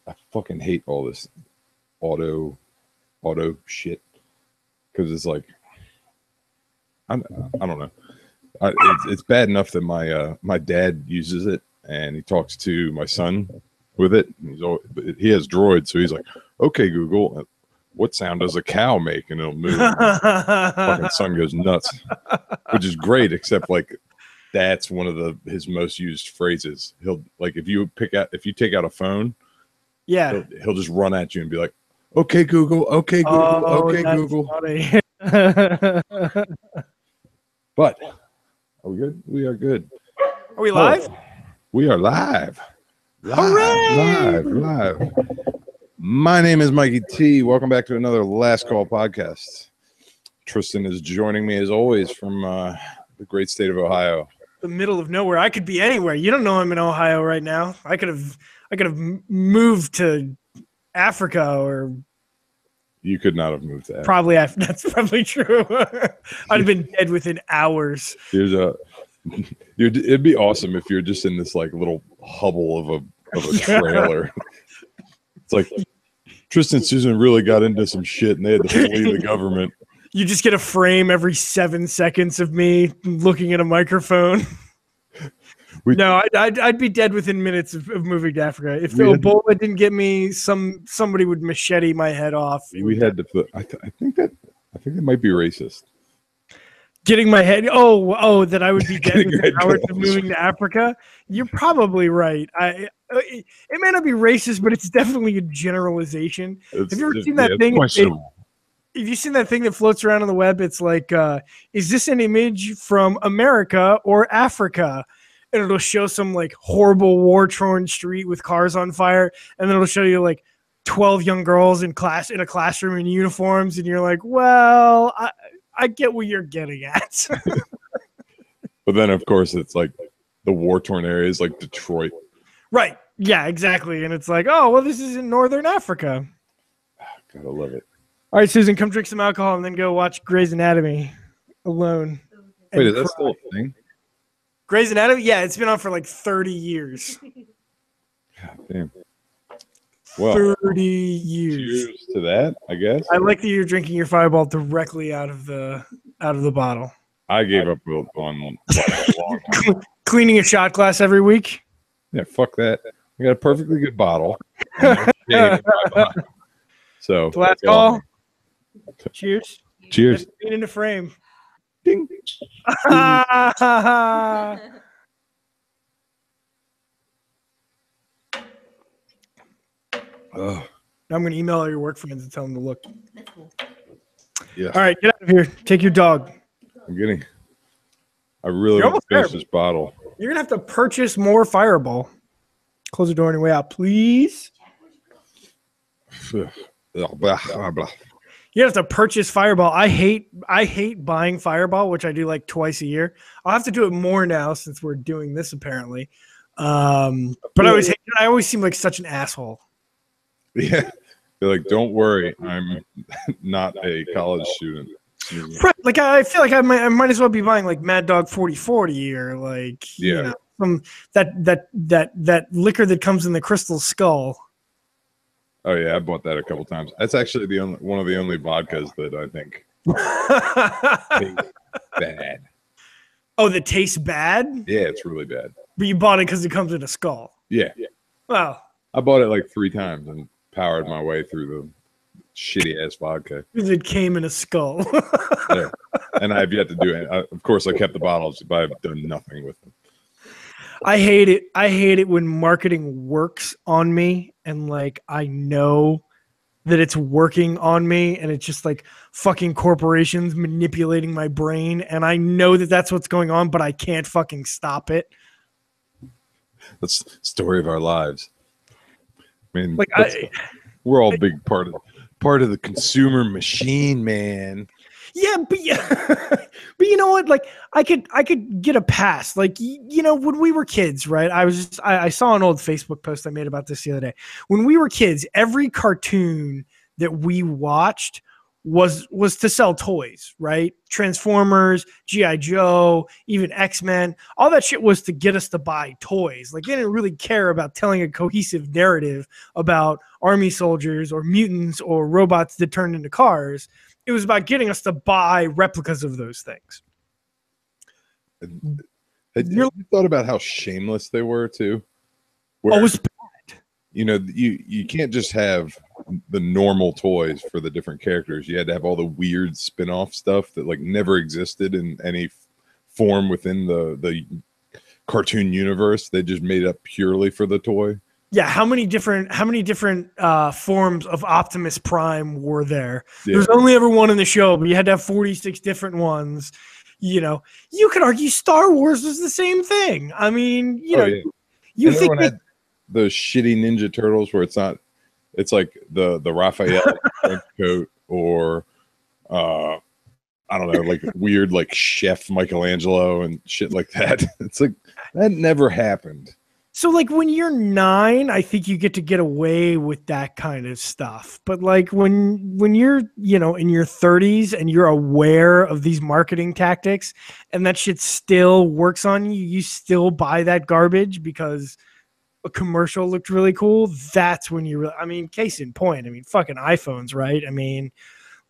I fucking hate all this auto shit because it's like I don't know. It's bad enough that my dad uses it and he talks to my son with it. He has droids, so he's like, "Okay, Google, what sound does a cow make?" And it'll move. Fucking son goes nuts, which is great. Except like that's one of his most used phrases. He'll like if you take out a phone, yeah, he'll just run at you and be like, "Okay, Google, okay, Google, okay, Google." But are we good? We are good. Are we live? We are live. Hooray! Live. My name is Mikey T. Welcome back to another Last Call podcast. Tristan is joining me as always from the great state of Ohio. The middle of nowhere. I could be anywhere. You don't know I'm in Ohio right now. I could have moved to Africa or. You could not have moved to Africa. Probably that's probably true. I'd have been dead within hours. It'd be awesome if you're just in this like little hovel of a trailer. It's like Tristan and Susan really got into some shit and they had to flee the government. You just get a frame every 7 seconds of me looking at a microphone. I'd be dead within minutes of moving to Africa. If Ebola didn't get me, somebody would machete my head off. We had to put. I think that might be racist. Getting my head. Oh, that I would be dead within hours of moving to Africa. You're probably right. It may not be racist, but it's definitely a generalization. Have you ever seen that thing? Have you seen that thing that floats around on the web? It's like, is this an image from America or Africa? And it'll show some like horrible war-torn street with cars on fire, and then it'll show you like 12 young girls in a classroom in uniforms, and you're like, well, I get what you're getting at. But then, of course, it's like the war-torn areas like Detroit. Right. Yeah, exactly. And it's like, oh, well, this is in Northern Africa. Gotta love it. All right, Susan, come drink some alcohol and then go watch Grey's Anatomy alone. Wait, is that still a thing? Grey's Anatomy? Yeah, it's been on for like 30 years. God damn. Well, 30 years. Cheers to that, I guess. I like that you're drinking your Fireball directly out of the bottle. I gave up on a long time. Cleaning a shot glass every week? Yeah, fuck that. I got a perfectly good bottle. So last call. Cheers. Cheers. In the frame. Ding. I'm going to email all your work friends and tell them to look. Yeah. All right, get out of here. Take your dog. I really want to finish this bottle. You're going to have to purchase more Fireball. Close the door on your way out, please. You have to purchase Fireball. I hate buying Fireball, which I do like twice a year. I'll have to do it more now since we're doing this apparently. But I always seem like such an asshole. Yeah. They're like, don't worry, I'm not a college student. Right. Like I feel like I might as well be buying like Mad Dog 4040 or like you know, some that liquor that comes in the crystal skull. Oh yeah, I bought that a couple times. That's actually one of the only vodkas that I think tastes bad. Oh, that tastes bad? Yeah, it's really bad. But you bought it because it comes in a skull. Yeah. Wow. I bought it like 3 times and powered my way through the shitty ass vodka. Because it came in a skull. Yeah. And I've yet to do it. Of course, I kept the bottles, but I've done nothing with them. I hate it. I hate it when marketing works on me and like I know that it's working on me and it's just like fucking corporations manipulating my brain and I know that that's what's going on, but I can't fucking stop it. That's the story of our lives. I mean, like we're all big part of the consumer machine, man. Yeah, but you know what? Like, I could get a pass. Like, you know, when we were kids, right? I saw an old Facebook post I made about this the other day. When we were kids, every cartoon that we watched was to sell toys, right? Transformers, G.I. Joe, even X-Men, all that shit was to get us to buy toys. Like, they didn't really care about telling a cohesive narrative about army soldiers or mutants or robots that turned into cars. It was about getting us to buy replicas of those things. Have you thought about how shameless they were too? Where, it was bad. You know, you can't just have the normal toys for the different characters. You had to have all the weird spin-off stuff that like never existed in any form within the cartoon universe. They just made up purely for the toy. Yeah, how many different forms of Optimus Prime were there? Yeah. There's only ever one in the show, but you had to have 46 different ones. You know, you could argue Star Wars was the same thing. I mean, you think everyone had those shitty Ninja Turtles where it's like the Raphael coat, or I don't know, like weird like Chef Michelangelo and shit like that. It's like that never happened. So like when you're 9, I think you get away with that kind of stuff. But like when you're, you know, in your 30s and you're aware of these marketing tactics and that shit still works on you, you still buy that garbage because a commercial looked really cool. That's when you really, I mean, case in point, I mean, fucking iPhones, right? I mean,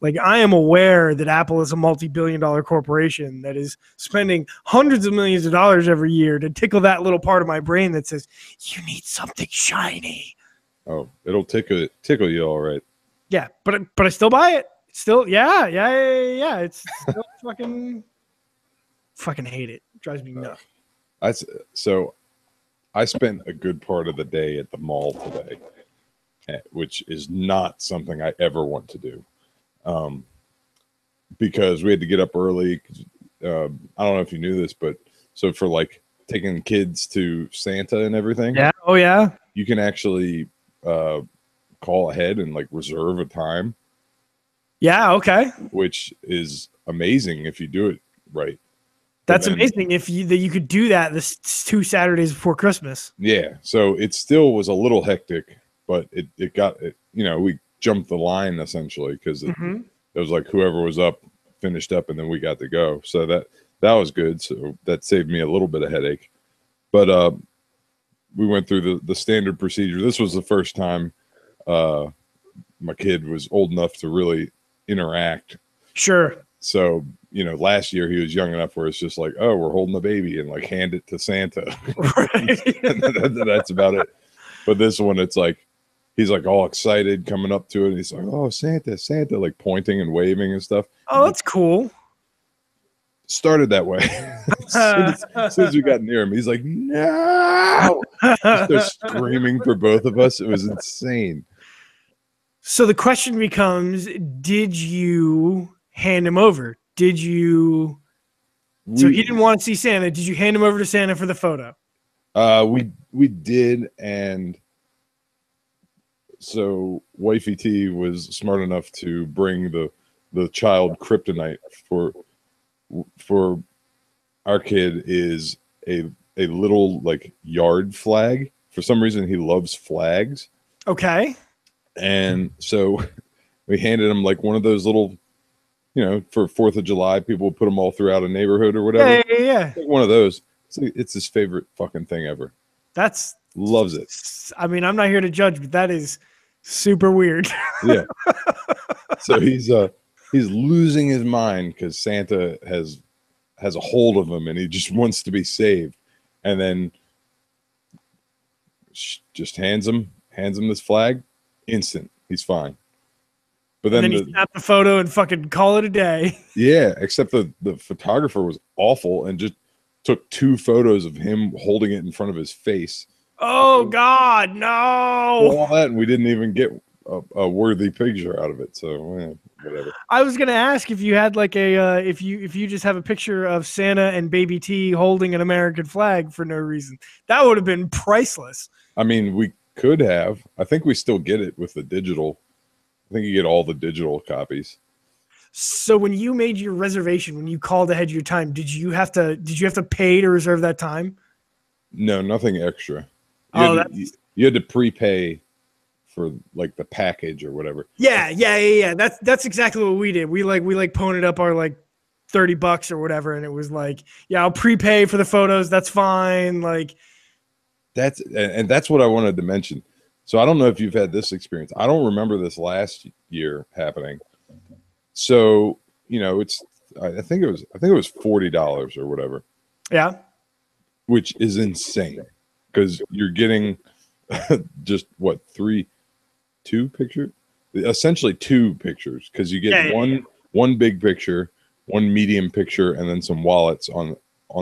like, I am aware that Apple is a multi-billion-dollar corporation that is spending hundreds of millions of dollars every year to tickle that little part of my brain that says, you need something shiny. Oh, it'll tickle you all right. Yeah, but I still buy it. Still, yeah. It's still fucking hate it. It drives me nuts. So I spent a good part of the day at the mall today, which is not something I ever want to do. Because we had to get up early. I don't know if you knew this, but so for like taking kids to Santa and everything. Yeah. Oh yeah. You can actually call ahead and like reserve a time. Yeah. Okay. Which is amazing if you do it right. That's amazing if you could do that this 2 Saturdays before Christmas. Yeah. So it still was a little hectic, but it got it. You know, we jumped the line essentially because it was like whoever was up finished up and then we got to go. So that was good. So that saved me a little bit of headache. But we went through the standard procedure. This was the first time my kid was old enough to really interact. Sure. So, you know, last year he was young enough where it's just like, oh, we're holding the baby and like hand it to Santa. Right. That's about it. But this one, it's like, he's like all excited coming up to it. And he's like, oh, Santa, like pointing and waving and stuff. Oh, that's cool. Started that way. as soon as we got near him, he's like, no. He starts screaming for both of us. It was insane. So the question becomes, did you hand him over? So he didn't want to see Santa. Did you hand him over to Santa for the photo? We did, and so Wifey T was smart enough to bring the child kryptonite for our kid is a little like yard flag. For some reason he loves flags. Okay. And so we handed him like one of those little, you know, for 4th of July, people put them all throughout a neighborhood or whatever. Yeah. Like one of those. It's his favorite fucking thing ever. Loves it. I mean, I'm not here to judge, but that is super weird. Yeah. So he's losing his mind because Santa has a hold of him and he just wants to be saved. And then just hands him this flag. Instant. He's fine. But then he snapped the photo and fucking call it a day. Yeah, except the photographer was awful and just took 2 photos of him holding it in front of his face. Oh God, no! All that, and we didn't even get a worthy picture out of it. So whatever. I was gonna ask if you had like a if you just have a picture of Santa and Baby T holding an American flag for no reason. That would have been priceless. I mean, we could have. I think we still get it with the digital. I think you get all the digital copies. So when you made your reservation, when you called ahead your time, did you have to pay to reserve that time? No, nothing extra. You had to prepay like the package or whatever. Yeah. That's exactly what we did. We ponied up our like $30 or whatever, and it was like, yeah, I'll prepay for the photos. That's fine. Like that's what I wanted to mention. So I don't know if you've had this experience. I don't remember this last year happening. So, you know, I think it was $40 or whatever. Yeah. Which is insane because you're getting just what, two pictures? Essentially two pictures, because you get one big picture, one medium picture, and then some wallets on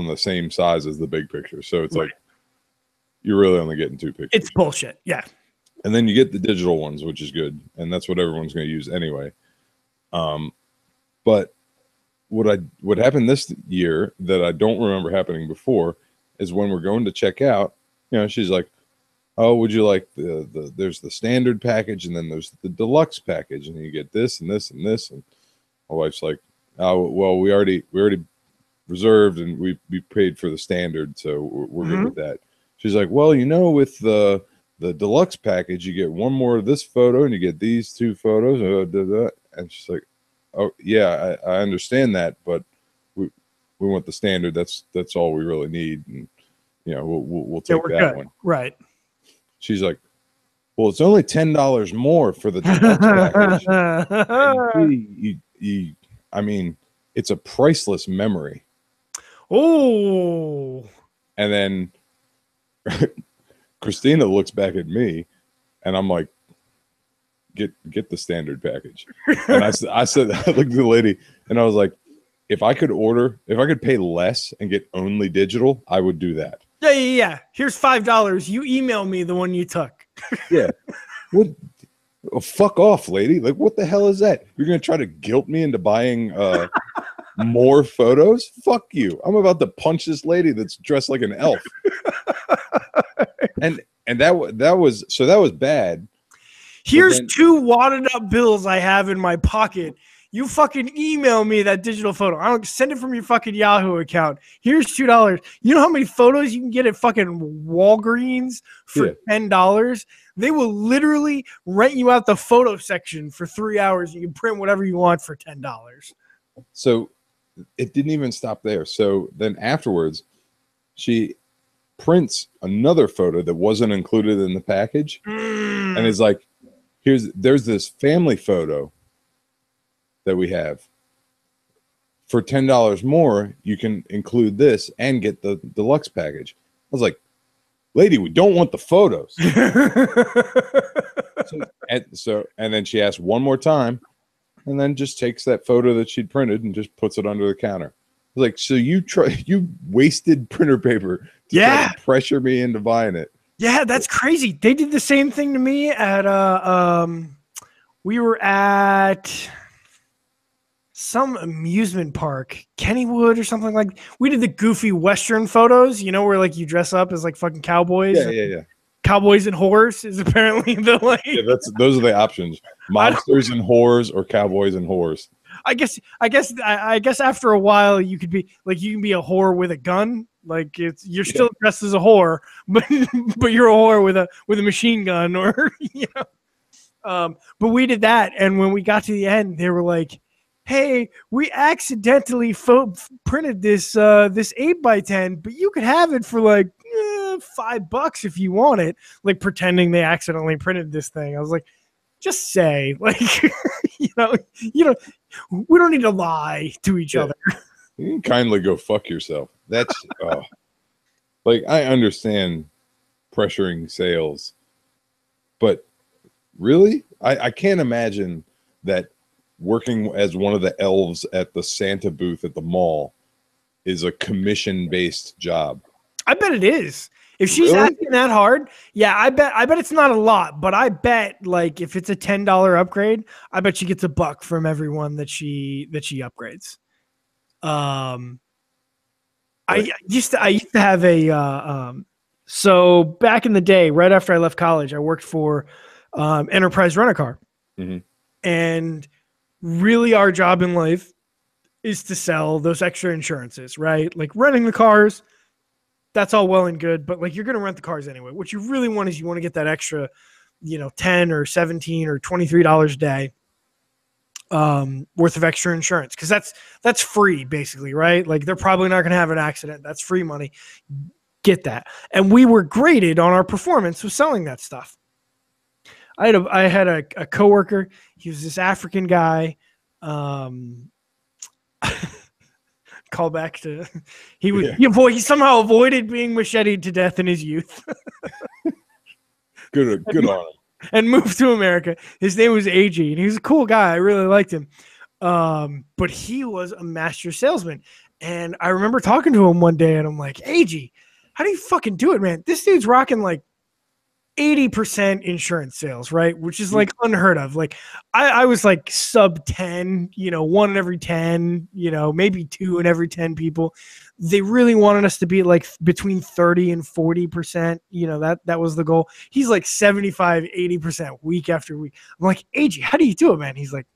the same size as the big picture. So it's like you're really only getting two pictures. It's bullshit. Yeah. And then you get the digital ones, which is good, and that's what everyone's going to use anyway. But what happened this year that I don't remember happening before is when we're going to check out, you know, she's like, "Oh, would you like there's the standard package, and then there's the deluxe package, and you get this and this and this." And my wife's like, "Oh, well, we already reserved, and we paid for the standard, so we're good with that." She's like, "Well, you know, with the deluxe package, you get one more of this photo, and you get these two photos." And she's like, "Oh, yeah, I understand that, but we want the standard. That's all we really need, and you know, we'll take that one." Right. She's like, "Well, it's only $10 more for the deluxe package." I mean, it's a priceless memory. Oh. And then Christina looks back at me, and I'm like, "Get the standard package." And I said, I looked at the lady, and I was like, if I could pay less and get only digital, I would do that. Yeah. Here's $5. You email me the one you took. Yeah. What? Oh, fuck off, lady. Like, what the hell is that? You're going to try to guilt me into buying more photos? Fuck you. I'm about to punch this lady that's dressed like an elf. And that was bad. Here's 2 wadded up bills I have in my pocket. You fucking email me that digital photo. I don't send it from your fucking Yahoo account. Here's $2. You know how many photos you can get at fucking Walgreens for $10? They will literally rent you out the photo section for 3 hours. You can print whatever you want for $10. So it didn't even stop there. So then afterwards, she prints another photo that wasn't included in the package, and is like, there's this family photo that we have. For $10 more, you can include this and get the deluxe package. I was like, lady, we don't want the photos. And then she asked one more time, and then just takes that photo that she'd printed and just puts it under the counter. I was like, so you wasted printer paper to try to pressure me into buying it. Yeah, that's crazy. They did the same thing to me at we were at some amusement park, Kennywood or something like. We did the goofy Western photos, you know, where like you dress up as like fucking cowboys. Yeah. Cowboys and whores is apparently the like. Yeah, those are the options: monsters and whores, or cowboys and whores. I guess after a while you can be a whore with a gun. Like you're still dressed as a whore, but you're a whore with a machine gun, or you know. But we did that, and when we got to the end, they were like, "Hey, we accidentally printed this 8x10, but you could have it for like $5 if you want it." Like pretending they accidentally printed this thing. I was like, just say, like, you know, we don't need to lie to each other. You can kindly go fuck yourself. That's like, I understand pressuring sales, but really, I can't imagine that working as one of the elves at the Santa booth at the mall is a commission-based job. I bet it is. If she's asking that hard, yeah, I bet it's not a lot, but I bet like if it's a $10 upgrade, I bet she gets $1 from everyone that she upgrades. I used to have a so back in the day, right after I left college, I worked for Enterprise Rent-A-Car. Mm-hmm. And really our job in life is to sell those extra insurances, right? Like renting the cars, that's all well and good, but like you're going to rent the cars anyway. What you really want is you want to get that extra $10 or $17 or $23 a day worth of extra insurance, because that's free basically, right? Like they're probably not going to have an accident. That's free money. Get that. And we were graded on our performance of selling that stuff. I had a coworker. He was this African guy. Call back to he somehow avoided being macheted to death in his youth. Good on him. And moved to America. His name was AG, and he was a cool guy. I really liked him. But he was a master salesman. And I remember talking to him one day, and I'm like, AG, how do you fucking do it, man? This dude's rocking like 80% insurance sales, right? Which is like unheard of. Like I was like sub 10, 1 in every 10, maybe 2 in every 10 people. They really wanted us to be like between 30 and 40%. That was the goal. He's like 75, 80% week after week. I'm like, AG, how do you do it, man? He's like,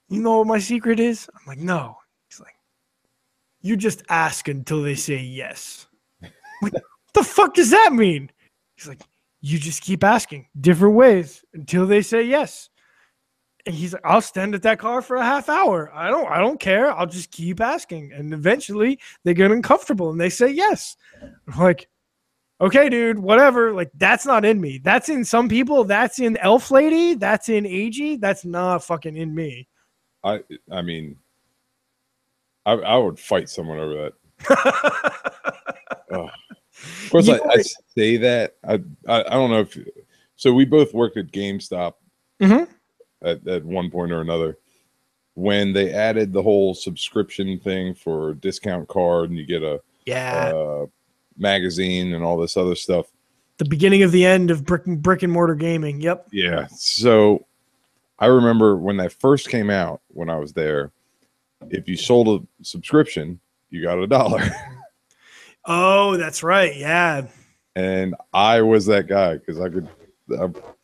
you know what my secret is? I'm like, no. He's like, you just ask until they say yes. I'm like, what the fuck does that mean? He's like, you just keep asking different ways until they say yes. And he's like, I'll stand at that car for a half hour. I don't care. I'll just keep asking. And eventually they get uncomfortable and they say yes. I'm like, okay, dude, whatever. Like, that's not in me. That's in some people. That's in Elf Lady. That's in AG. That's not fucking in me. I mean, I would fight someone over that. Of course, I say that. I don't know if so. We both worked at GameStop at one point or another. When they added the whole subscription thing for discount card, and you get a magazine and all this other stuff. The beginning of the end of brick and mortar gaming. Yep. Yeah. So I remember when that first came out, when I was there, if you sold a subscription, you got $1. Oh, that's right. Yeah. And I was that guy because I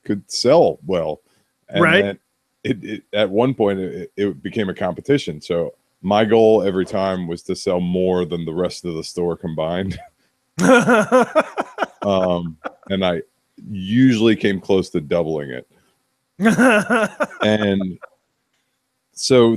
could sell well. And right. It at one point it became a competition. So my goal every time was to sell more than the rest of the store combined. And I usually came close to doubling it. And so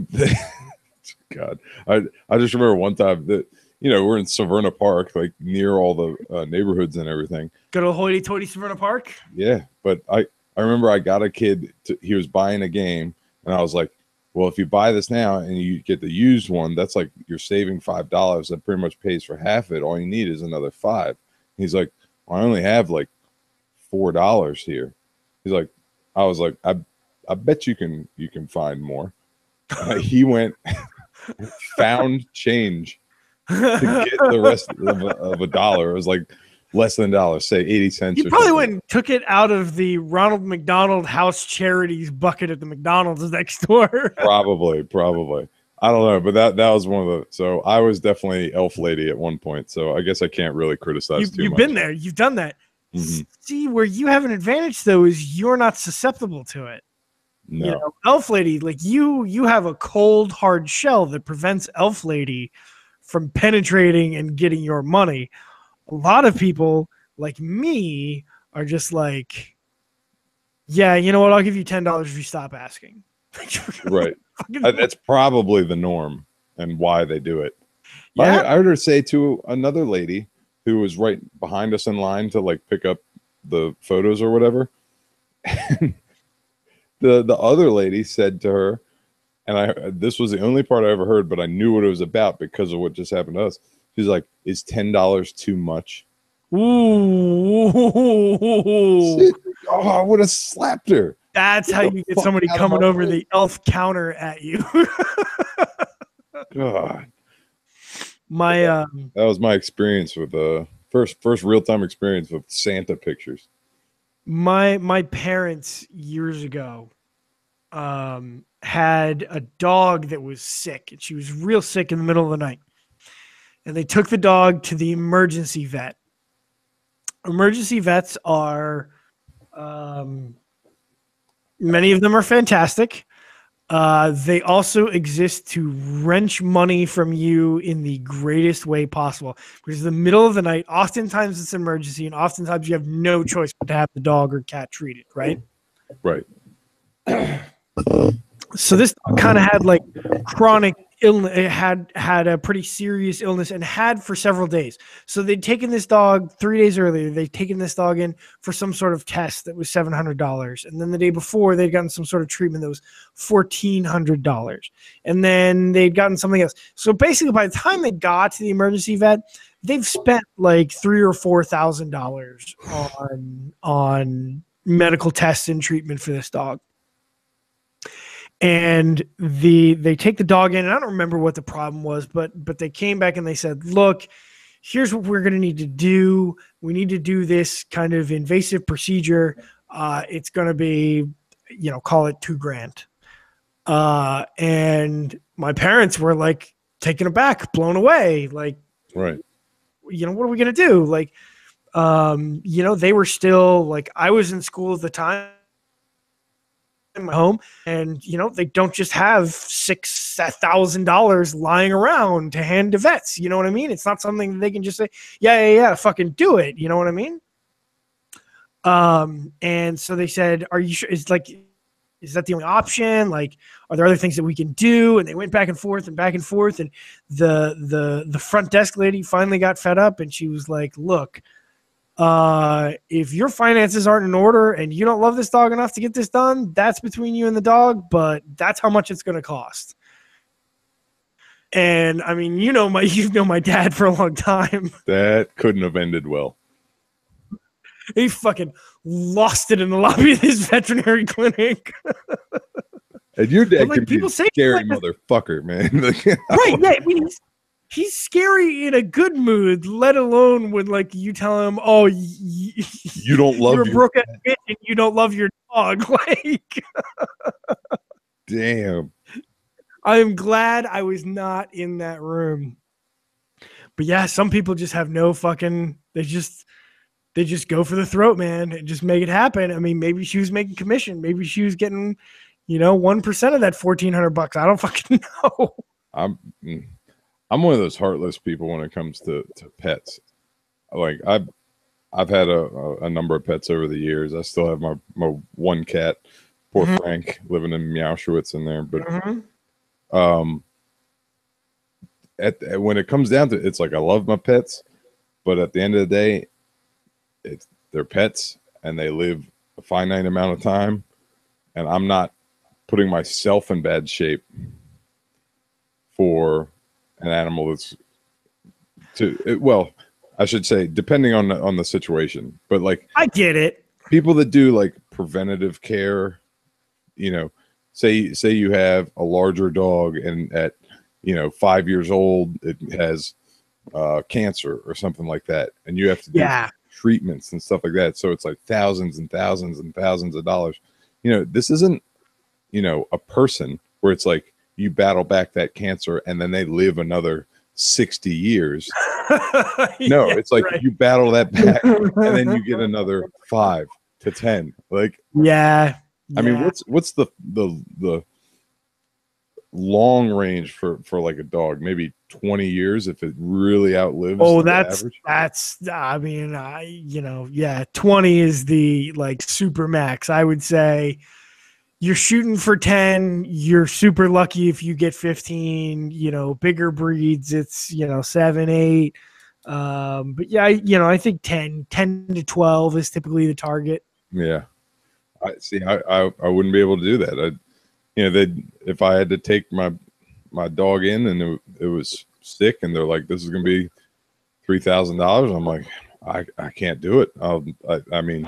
God, I just remember one time that we're in Severna Park, like near all the neighborhoods and everything. Good old hoity-toity Severna Park. Yeah, but I remember I got a kid. He was buying a game, and I was like, "Well, if you buy this now and you get the used one, that's like you're saving $5. That pretty much pays for half of it. All you need is another $5." He's like, "Well, I only have like $4 here." He's like, "I was like, I bet you can find more." He went, found change to get the rest of $1. It was like less than $1, say 80 cents. You probably went and took it out of the Ronald McDonald House Charities bucket at the McDonald's next door. Probably. I don't know, but that was one of the. So I was definitely Elf Lady at one point. So I guess I can't really criticize too much. You've been there. You've done that. Mm-hmm. See, where you have an advantage though is you're not susceptible to it. No. Elf Lady, like you have a cold, hard shell that prevents Elf Lady from penetrating and getting your money. A lot of people like me are just like, yeah, you know what? I'll give you $10 if you stop asking. Right. That's probably the norm and why they do it. Yeah. I heard her say to another lady who was right behind us in line to like pick up the photos or whatever. The other lady said to her, and this was the only part I ever heard, but I knew what it was about because of what just happened to us. She's like, "Is $10 too much?" Ooh. Oh, I would have slapped her. That's how you get somebody coming over the elf counter at you. God. That was my experience with first real-time experience with Santa pictures. My parents years ago had a dog that was sick, and she was real sick in the middle of the night. And they took the dog to the emergency vet. Emergency vets are, many of them are fantastic, They also exist to wrench money from you in the greatest way possible. Because in the middle of the night, oftentimes it's an emergency, and oftentimes you have no choice but to have the dog or cat treated, right? Right. So this kind of had like chronic illness. It had a pretty serious illness and had for several days. So they'd taken this dog 3 days earlier. They'd taken this dog in for some sort of test that was $700, and then the day before they'd gotten some sort of treatment that was $1,400, and then they'd gotten something else. So basically, by the time they got to the emergency vet, they've spent like $3,000 or $4,000 on medical tests and treatment for this dog. And they take the dog in, and I don't remember what the problem was, but they came back and they said, look, here's what we're going to need to do. We need to do this kind of invasive procedure. It's going to be, call it $2,000. And my parents were like taken aback, blown away. Like, right. What are we going to do? Like, they were still like, I was in school at the time. In my home, and they don't just have $6,000 lying around to hand to vets. You know what I mean? It's not something that they can just say, yeah, fucking do it. You know what I mean? And so they said, are you sure? Is that the only option? Like, are there other things that we can do? And they went back and forth, and the front desk lady finally got fed up, and she was like, look, if your finances aren't in order and you don't love this dog enough to get this done, that's between you and the dog, but that's how much it's going to cost. And I mean, you've known my dad for a long time. That couldn't have ended well. He fucking lost it in the lobby of his veterinary clinic. And your dad could be a scary motherfucker, man. Right, yeah. I mean, he's scary in a good mood, let alone when like you tell him, "Oh, you don't love you're a broke bitch and you don't love your dog." Like, damn. I am glad I was not in that room. But yeah, some people just have no fucking. They just go for the throat, man, and just make it happen. I mean, maybe she was making commission. Maybe she was getting, 1% of that $1,400. I don't fucking know. I'm one of those heartless people when it comes to pets. Like I've had a number of pets over the years. I still have my one cat, poor Frank, living in Meowschwitz in there. But when it comes down to it, it's like I love my pets, but at the end of the day, they're pets and they live a finite amount of time, and I'm not putting myself in bad shape for an animal that's I should say, depending on the situation, but like, I get it. People that do like preventative care, say you have a larger dog and at 5 years old it has cancer or something like that, and you have to do treatments and stuff like that. So it's like thousands and thousands and thousands of dollars. This isn't a person where it's like you battle back that cancer and then they live another 60 years. No, it's like you battle that back and then you get another 5 to 10. Like, I mean, what's the long range for like a dog? Maybe 20 years if it really outlives. Oh, the that's average. I mean, 20 is the like super max. I would say you're shooting for 10. You're super lucky if you get 15. Bigger breeds, it's 7, 8. But yeah, I think 10 to 12 is typically the target. Yeah, I wouldn't be able to do that. If I had to take my dog in and it was sick and they're like, this is gonna be $3,000, I'm like, I can't do it. I mean,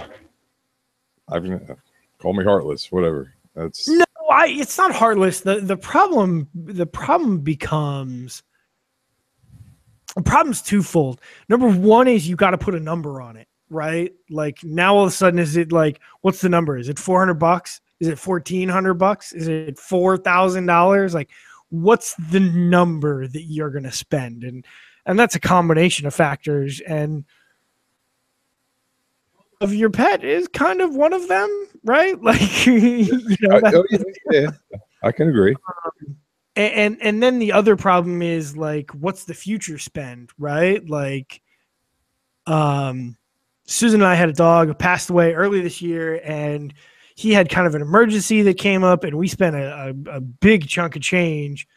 call me heartless, whatever. No, it's not heartless. The problem's twofold. Number one is you got to put a number on it, right? Like now all of a sudden, is it like, what's the number? Is it $400? Is it $1,400? Is it $4,000? Like, what's the number that you're going to spend? And that's a combination of factors. And of your pet is kind of one of them, right? Like, yeah. I can agree. And then the other problem is like, what's the future spend, right? Like, Susan and I had a dog who passed away early this year, and he had kind of an emergency that came up, and we spent a big chunk of change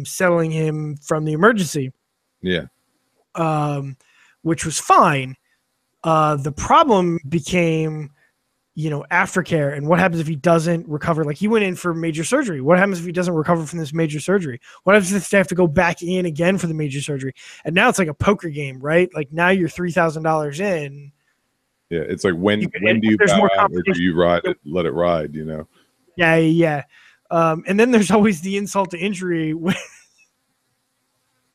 settling him from the emergency. Yeah. Which was fine. The problem became, aftercare, and what happens if he doesn't recover? Like, he went in for major surgery. What happens if he doesn't recover from this major surgery? What happens if they have to go back in again for the major surgery? And now it's like a poker game, right? Like, now you're $3,000 in. Yeah, it's like when do you bow out, or do you ride it, let it ride? Yeah. And then there's always the insult to injury when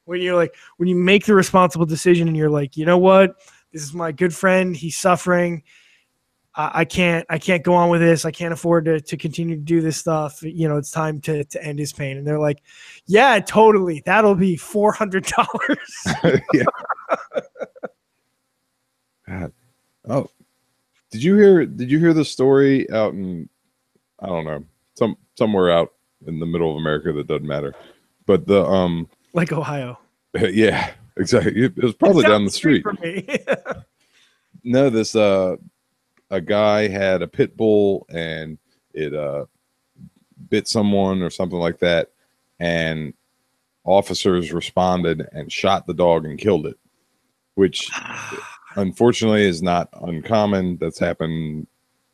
you make the responsible decision and you're like, you know what? This is my good friend. He's suffering. I can't go on with this. I can't afford to continue to do this stuff. It's time to end his pain. And they're like, yeah, totally. That'll be $400. Yeah. God. Oh, did you hear the story out in, I don't know, somewhere out in the middle of America that doesn't matter, but the like Ohio. Yeah, exactly. It was probably down the street for me. No, this a guy had a pit bull and it bit someone or something like that, and officers responded and shot the dog and killed it, which unfortunately is not uncommon. That's happened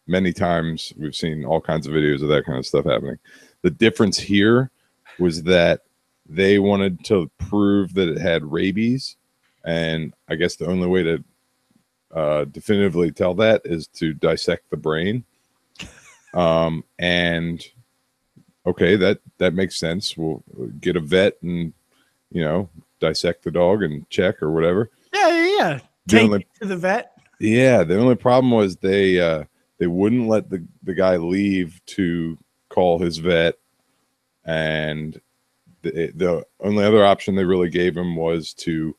many times. We've seen all kinds of videos of that kind of stuff happening. The difference here was that they wanted to prove that it had rabies, and I guess the only way to definitively tell that is to dissect the brain. And okay, that makes sense. We'll get a vet and dissect the dog and check or whatever. Yeah. Take it to the vet. Yeah, the only problem was they wouldn't let the guy leave to call his vet, and the only other option they really gave him was to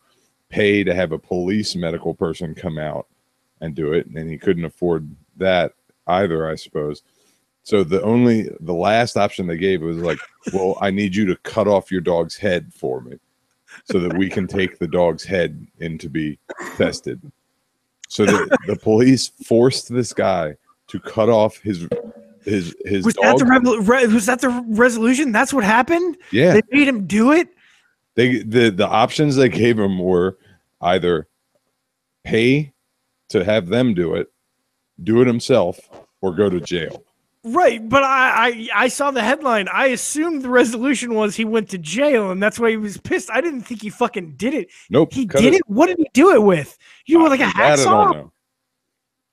pay to have a police medical person come out and do it, and he couldn't afford that either, I suppose. So the last option they gave was like, well, I need you to cut off your dog's head for me so that we can take the dog's head in to be tested. So the police forced this guy to cut off his was dog. Was that the resolution? That's what happened? Yeah. They made him do it? The options they gave him were either pay to have them do it himself, or go to jail. Right, but I saw the headline. I assumed the resolution was he went to jail, and that's why he was pissed. I didn't think he fucking did it. Nope. He did it? What did he do it with? You were like a hacksaw?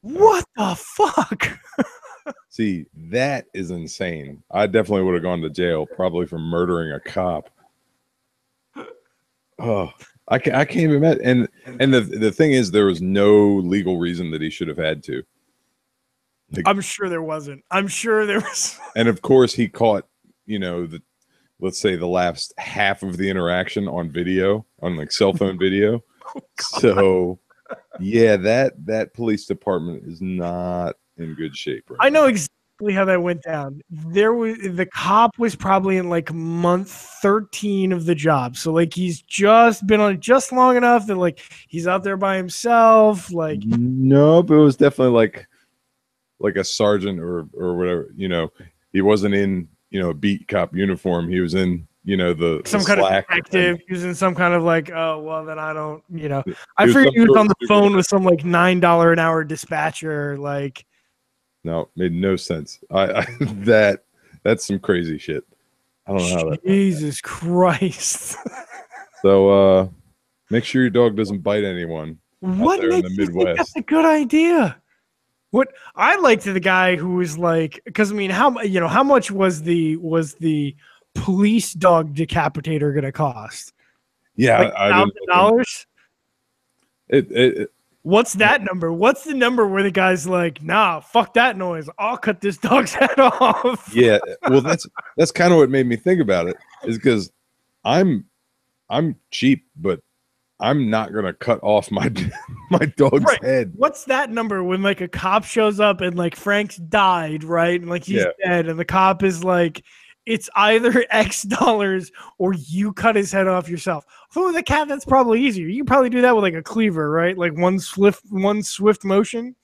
What the fuck? See, that is insane. I definitely would have gone to jail, probably for murdering a cop. Oh, I can't even imagine. And the thing is, there was no legal reason that he should have had to. Like, I'm sure there wasn't. I'm sure there was. And of course, he caught, let's say the last half of the interaction on video, on like cell phone video. Oh, so, yeah, that police department is not in good shape right I know now. exactly how that went down. The cop was probably in like month 13 of the job. So like he's just been on it just long enough that like he's out there by himself. Like, no, but it was definitely like a sergeant or whatever. He wasn't in a beat cop uniform. He was in some kind of detective. He was in some kind of like, oh well, then I don't. I figured he was on the phone with some like $9 an hour dispatcher. Like, no, made no sense. That's some crazy shit. I don't know how that. Jesus Christ. So make sure your dog doesn't bite anyone. What out there makes in the you think Midwest? that's a good idea? What I liked the guy who was like, because I mean, how much was the police dog decapitator going to cost? Yeah, like $1,000. What's that number? What's the number where the guy's like, nah, fuck that noise. I'll cut this dog's head off. Yeah, well, that's kind of what made me think about it, is because I'm cheap, but I'm not gonna cut off my dog's head. What's that number when like a cop shows up and like Frank's died, right? And like he's dead, and the cop is like it's either X dollars or you cut his head off yourself. For the cat, that's probably easier. You can probably do that with like a cleaver, right? Like one swift motion.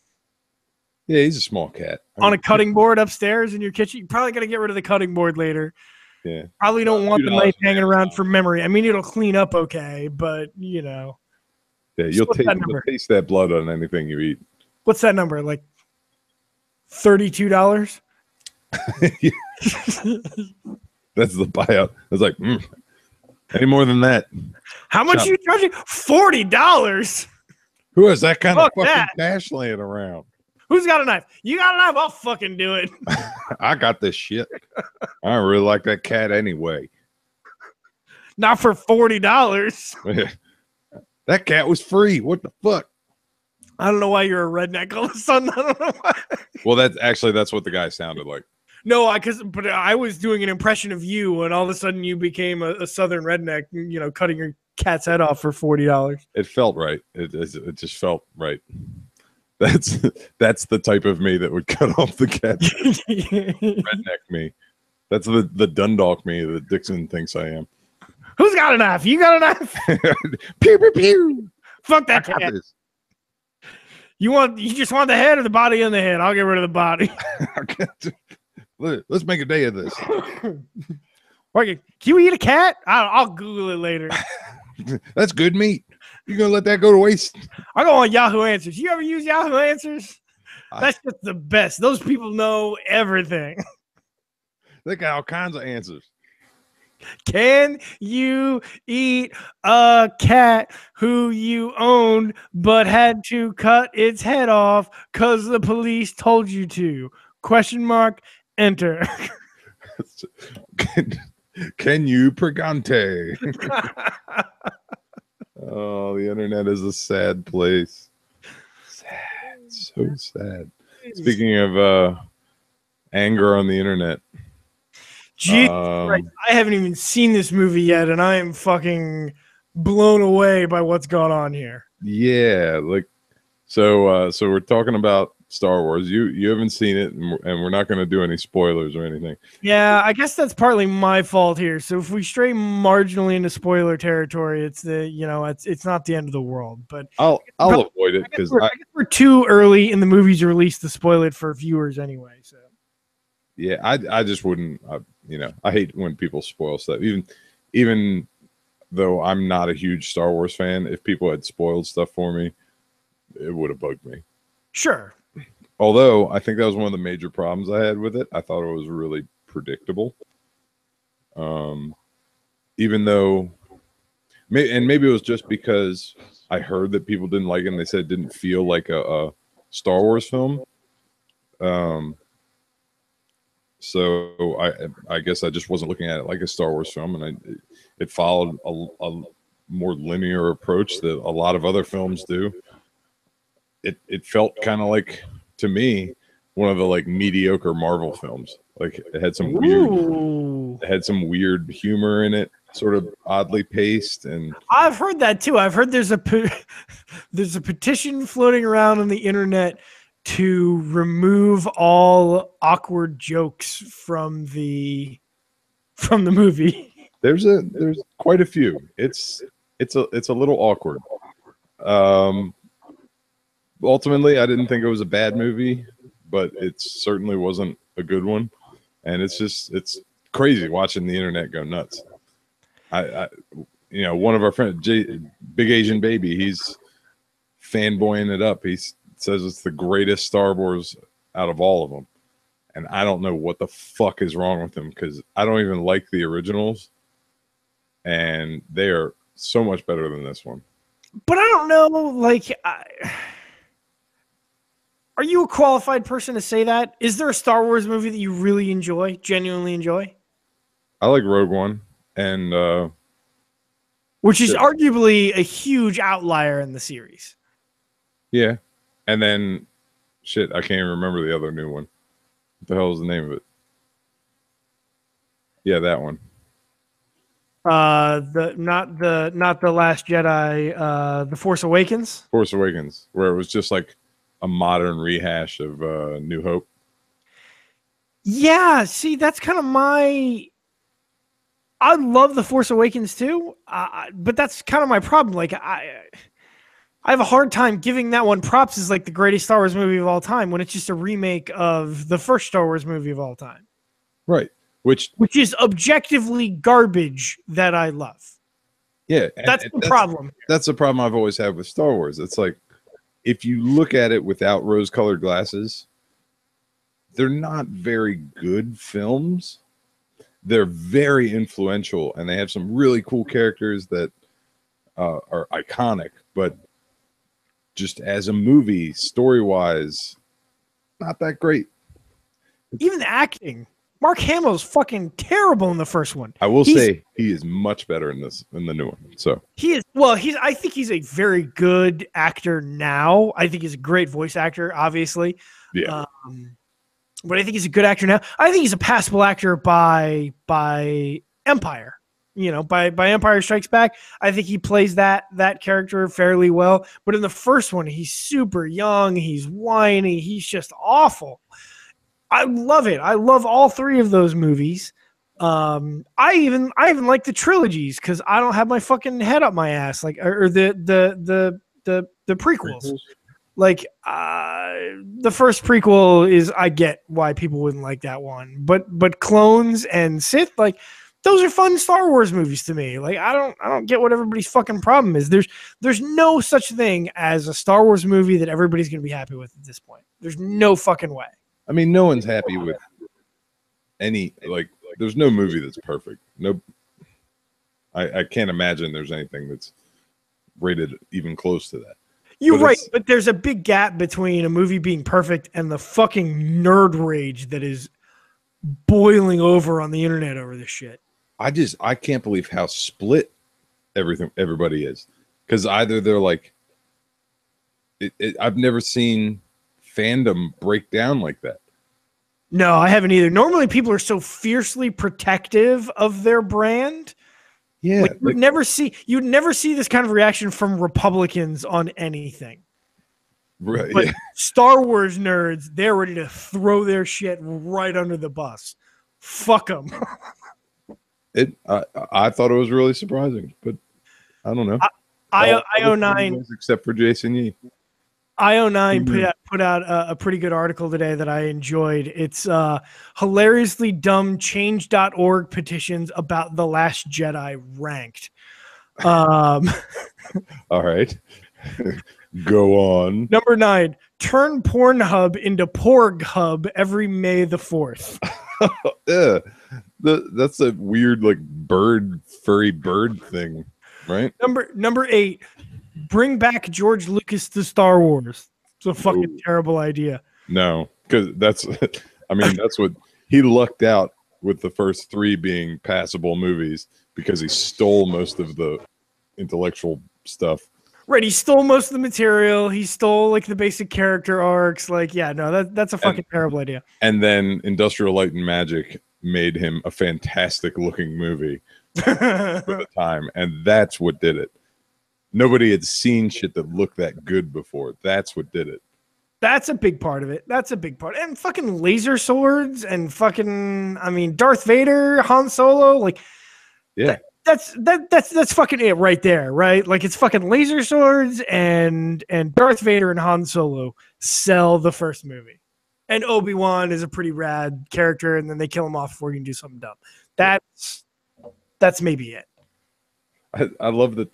Yeah, he's a small cat. On a cutting board upstairs in your kitchen. You're probably going to get rid of the cutting board later. Yeah. Probably don't want the knife hanging around for memory. I mean, it'll clean up okay, but, you know. Yeah, you'll taste that blood on anything you eat. What's that number? Like $32? Yeah. That's the buyout. I was like, any more than that? How much are you charging? $40. Who has that kind of fucking cash laying around? Who's got a knife? You got a knife? I'll fucking do it. I got this shit. I don't really like that cat anyway. Not for $40. That cat was free. What the fuck? I don't know why you're a redneck all of a sudden. I don't know why. Well, that's what the guy sounded like. No, but I was doing an impression of you, and all of a sudden you became a southern redneck, you know, cutting your cat's head off for $40. It felt right. It just felt right. That's the type of me that would cut off the cat. Redneck me. That's the Dundalk me that Dixon thinks I am. Who's got a knife? You got a knife? Pew pew pew. Fuck that cat. You just want the head or the body in the head? I'll get rid of the body. Let's make a day of this. Can you eat a cat? I'll Google it later. That's good meat. You gonna let that go to waste? I go on Yahoo Answers. You ever use Yahoo Answers? That's just the best. Those people know everything. They got all kinds of answers. Can you eat a cat who you owned but had to cut its head off because the police told you to? ? Enter. Can you pregante? Oh, the internet is a sad place. Sad, so sad. Speaking of anger on the internet. Jesus Christ, I haven't even seen this movie yet, and I am fucking blown away by what's going on here. Yeah, like so we're talking about Star Wars. You haven't seen it, and we're not going to do any spoilers or anything. Yeah, I guess that's partly my fault here. So if we stray marginally into spoiler territory, it's not the end of the world. But I'll avoid it because we're too early in the movie's release to spoil it for viewers anyway. So yeah, I just wouldn't. I hate when people spoil stuff. Even though I'm not a huge Star Wars fan, if people had spoiled stuff for me, it would have bugged me. Sure. Although I think that was one of the major problems I had with it. I thought it was really predictable. Even though, maybe it was just because I heard that people didn't like it and they said it didn't feel like a Star Wars film. So I guess I just wasn't looking at it like a Star Wars film, and it followed a more linear approach that a lot of other films do. It felt kind of like, to me, one of the like mediocre Marvel films. Like it had some weird humor in it, sort of oddly paced. And I've heard that too. I've heard there's a petition floating around on the internet to remove all awkward jokes from the movie. There's quite a few. It's a little awkward. Ultimately, I didn't think it was a bad movie, but it certainly wasn't a good one. And it's crazy watching the internet go nuts. One of our friends, Big Asian Baby, he's fanboying it up. He says it's the greatest Star Wars out of all of them. And I don't know what the fuck is wrong with him, because I don't even like the originals. And they are so much better than this one. But I don't know, are you a qualified person to say that? Is there a Star Wars movie that you really enjoy, genuinely enjoy? I like Rogue One, and which is arguably a huge outlier in the series. Yeah, and then I can't even remember the other new one. What the hell is the name of it? Yeah, that one. Not the Last Jedi, The Force Awakens. Force Awakens, where it was just like a modern rehash of New Hope. Yeah, see, that's kind of my I love The Force Awakens too, but that's kind of my problem. Like I have a hard time giving that one props as like the greatest Star Wars movie of all time when it's just a remake of the first Star Wars movie of all time. Right. Which is objectively garbage that I love. Yeah. That's the problem. That's the problem I've always had with Star Wars. It's like, if you look at it without rose-colored glasses, they're not very good films. They're very influential, and they have some really cool characters that are iconic, but just as a movie, story-wise, not that great. Even the acting. Mark Hamill's fucking terrible in the first one. I will say he is much better in the new one. So he is. Well, I think he's a very good actor now. I think he's a great voice actor, obviously. Yeah. But I think he's a good actor now. I think he's a passable actor by Empire. You know, by Empire Strikes Back. I think he plays that character fairly well. But in the first one, he's super young. He's whiny. He's just awful. I love it. I love all three of those movies. I even like the trilogies because I don't have my fucking head up my ass, like or the prequels. Like the first prequel is, I get why people wouldn't like that one, but Clones and Sith, like those are fun Star Wars movies to me. Like I don't get what everybody's fucking problem is. There's no such thing as a Star Wars movie that everybody's gonna be happy with at this point. There's no fucking way. I mean, no one's happy with any, like, there's no movie that's perfect. No, I can't imagine there's anything that's rated even close to that. You're right, but there's a big gap between a movie being perfect and the fucking nerd rage that is boiling over on the internet over this shit. I can't believe how split everybody is. Because either they're like, I've never seen fandom break down like that. No, I haven't either. Normally people are so fiercely protective of their brand. Yeah. Like, you'd never see this kind of reaction from Republicans on anything. Right. But yeah. Star Wars nerds, they're ready to throw their shit right under the bus. Fuck them. I thought it was really surprising, but I don't know. IO9, except for Jason Yee. IO9 put out a pretty good article today that I enjoyed. It's hilariously dumb change.org petitions about The Last Jedi ranked. All right. Go on. Number 9, turn Pornhub into Porghub every May the 4th. Yeah. That's a weird, like, furry bird thing, right? Number 8, bring back George Lucas to Star Wars. It's a fucking terrible idea. No, because that's what he lucked out with the first 3 being passable movies because he stole most of the intellectual stuff. Right, he stole most of the material. He stole like the basic character arcs. Like, yeah, no, that's a fucking terrible idea. And then Industrial Light and Magic made him a fantastic looking movie for the time, and that's what did it. Nobody had seen shit that looked that good before. That's what did it. That's a big part of it. That's a big part. And fucking laser swords and fucking, I mean, Darth Vader, Han Solo, like, yeah. That's fucking it right there, right? Like, it's fucking laser swords and Darth Vader and Han Solo sell the first movie. And Obi-Wan is a pretty rad character, and then they kill him off before you can do something dumb. That's maybe it. I love that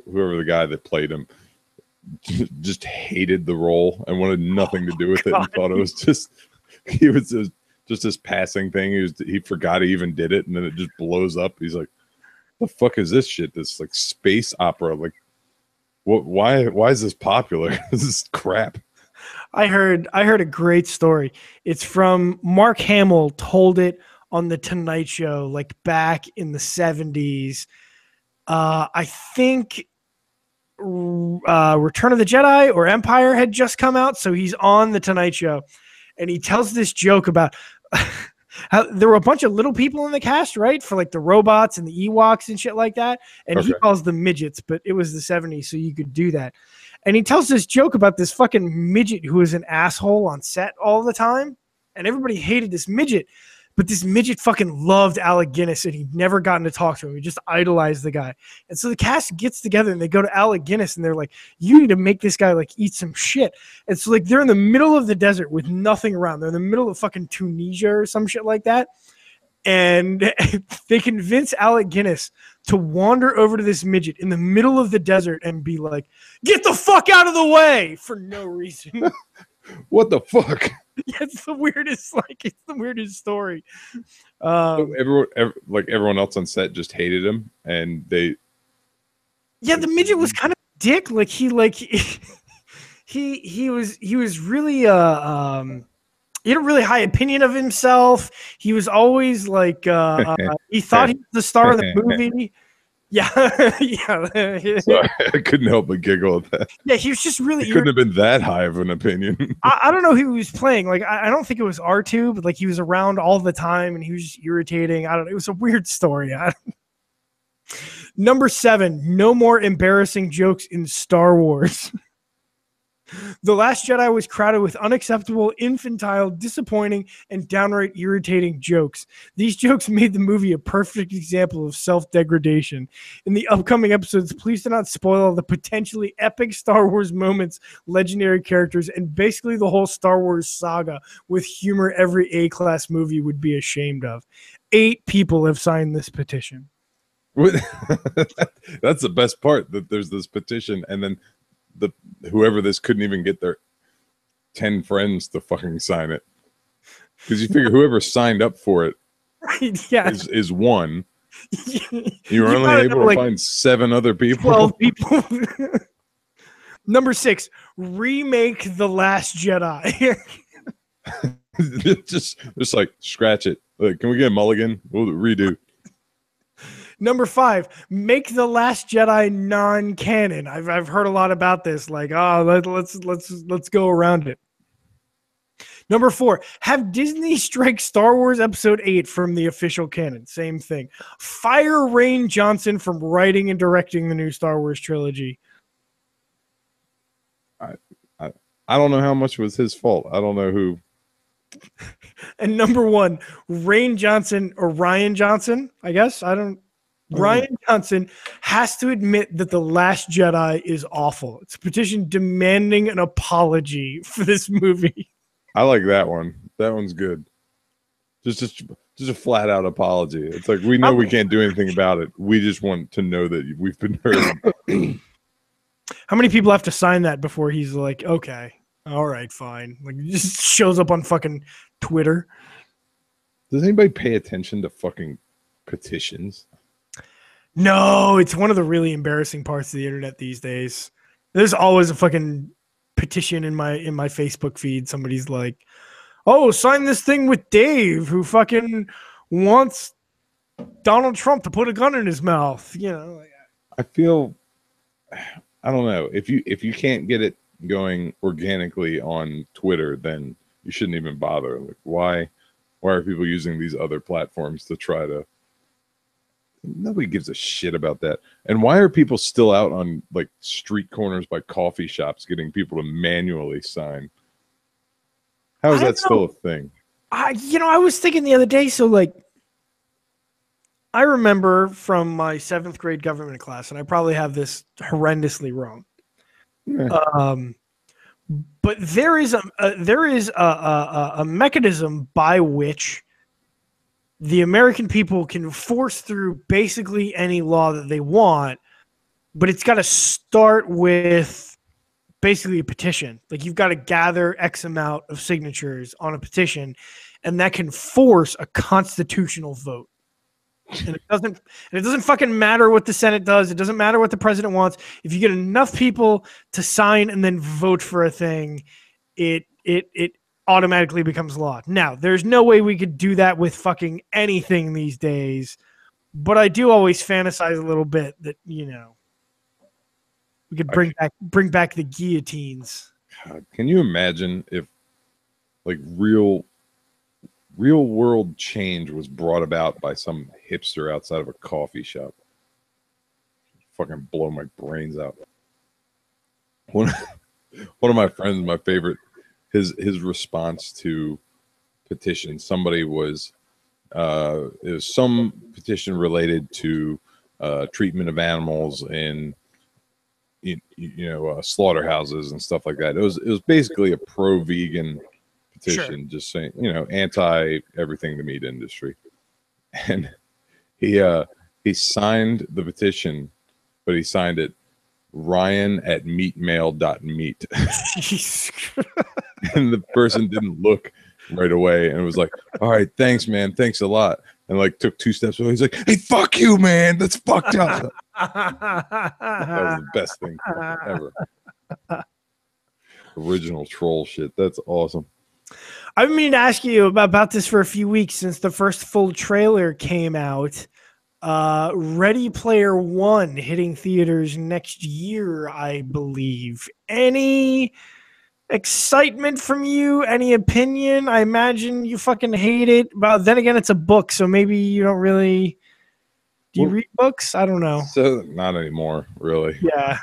whoever the guy that played him just hated the role and wanted nothing to do with it and thought it was just this passing thing. He forgot he even did it, and then it just blows up. He's like, the fuck is this shit? This like space opera. Like, what? Why is this popular? This is crap. I heard a great story. It's from Mark Hamill told it on the Tonight Show, like back in the 70s. I think Return of the Jedi or Empire had just come out, so he's on the Tonight Show, and he tells this joke about how there were a bunch of little people in the cast, right? For like the robots and the Ewoks and shit like that. And he calls them midgets, but it was the 70s, so you could do that. And he tells this joke about this fucking midget who was an asshole on set all the time. And everybody hated this midget But this midget fucking loved Alec Guinness, and he'd never gotten to talk to him. He just idolized the guy. And so the cast gets together and they go to Alec Guinness and they're like, you need to make this guy like eat some shit. And so like they're in the middle of the desert with nothing around. They're in the middle of fucking Tunisia or some shit like that. And they convince Alec Guinness to wander over to this midget in the middle of the desert and be like, get the fuck out of the way, for no reason. What the fuck? Yeah, it's the weirdest story. So everyone else on set just hated him, and they. Yeah, the midget was kind of a dick. Like he was really he had a really high opinion of himself. He was always like he thought he was the star of the movie. Yeah, yeah. Sorry, I couldn't help but giggle at that. Yeah, he was just really. He couldn't have been that high of an opinion. I don't know who he was playing. Like, I don't think it was R2, but like he was around all the time and he was just irritating. I don't know. It was a weird story. Number 7, no more embarrassing jokes in Star Wars. The Last Jedi was crowded with unacceptable, infantile, disappointing, and downright irritating jokes. These jokes made the movie a perfect example of self-degradation. In the upcoming episodes, please do not spoil the potentially epic Star Wars moments, legendary characters, and basically the whole Star Wars saga with humor every A-class movie would be ashamed of. 8 people have signed this petition. That's the best part, that there's this petition, and then whoever this couldn't even get their 10 friends to fucking sign it, because you figure whoever signed up for it is one. You were only able to find 7 other people. 12 people. Number 6, remake The Last Jedi. just like scratch it. Like, can we get a mulligan? We'll redo. Number 5, make The Last Jedi non-canon. I've heard a lot about this. Like, let's go around it. Number 4, have Disney strike Star Wars Episode 8 from the official canon. Same thing. Fire Rian Johnson from writing and directing the new Star Wars trilogy. I don't know how much was his fault. I don't know who. And number 1, Rian Johnson, or Ryan Johnson, I guess. Rian Johnson has to admit that The Last Jedi is awful. It's a petition demanding an apology for this movie. I like that one. That one's good. Just a flat out apology. It's like, we know we can't do anything about it. We just want to know that we've been heard. How many people have to sign that before he's like, okay, all right, fine? Like, he just shows up on fucking Twitter. Does anybody pay attention to fucking petitions? No, it's one of the really embarrassing parts of the internet these days. There's always a fucking petition in my Facebook feed. Somebody's like, oh, sign this thing with Dave, who fucking wants Donald Trump to put a gun in his mouth. You know, I feel, I don't know, if you can't get it going organically on Twitter, then you shouldn't even bother. Like, why are people using these other platforms to try to? Nobody gives a shit about that. And why are people still out on like street corners by coffee shops getting people to manually sign? How is that still a thing? I was thinking the other day, so like, I remember from my 7th grade government class, and I probably have this horrendously wrong. But there is a mechanism by which the American people can force through basically any law that they want, but it's got to start with basically a petition. Like, you've got to gather X amount of signatures on a petition, and that can force a constitutional vote. And it doesn't fucking matter what the Senate does. It doesn't matter what the president wants. If you get enough people to sign and then vote for a thing, it automatically becomes law. Now, there's no way we could do that with fucking anything these days, but I do always fantasize a little bit that, you know, we could bring back the guillotines. God, can you imagine if like real world change was brought about by some hipster outside of a coffee shop? Fucking blow my brains out. One of my friends, my favorite, his response to petition, somebody was It was some petition related to treatment of animals in slaughterhouses and stuff like that. It was basically a pro-vegan petition, just saying, anti everything the meat industry. And he signed the petition, but he signed it Ryan@meatmail.meat. And the person didn't look right away and was like, all right, thanks, man. Thanks a lot. And like took 2 steps away. He's like, hey, fuck you, man. That's fucked up. That was the best thing ever. Original troll shit. That's awesome. I've been meaning to ask you about this for a few weeks since the first full trailer came out. Ready Player One hitting theaters next year, I believe. Any excitement from you? Any opinion? I imagine you fucking hate it. But then again, it's a book, so maybe you don't really. Do you read books? I don't know. So not anymore, really. Yeah.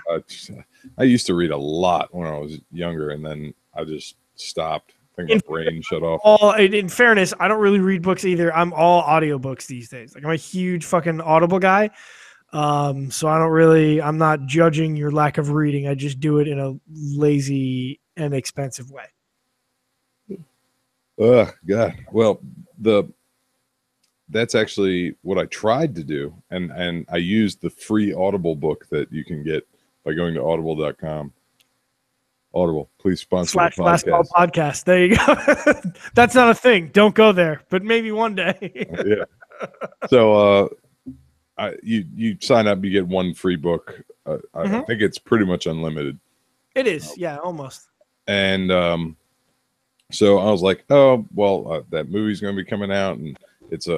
I used to read a lot when I was younger, and then I just stopped. I think my brain shut off. In fairness, I don't really read books either. I'm all audiobooks these days. Like I'm a huge fucking Audible guy. So I'm not judging your lack of reading. I just do it in a lazy and expensive way. God. Well, that's actually what I tried to do. And I used the free Audible book that you can get by going to audible.com. Audible, please sponsor the podcast. Last Call podcast. There you go. That's not a thing. Don't go there, but maybe one day. Yeah. So you sign up, you get 1 free book. I think it's pretty much unlimited. It is, yeah, almost. And so I was like, oh well, that movie's going to be coming out, and it's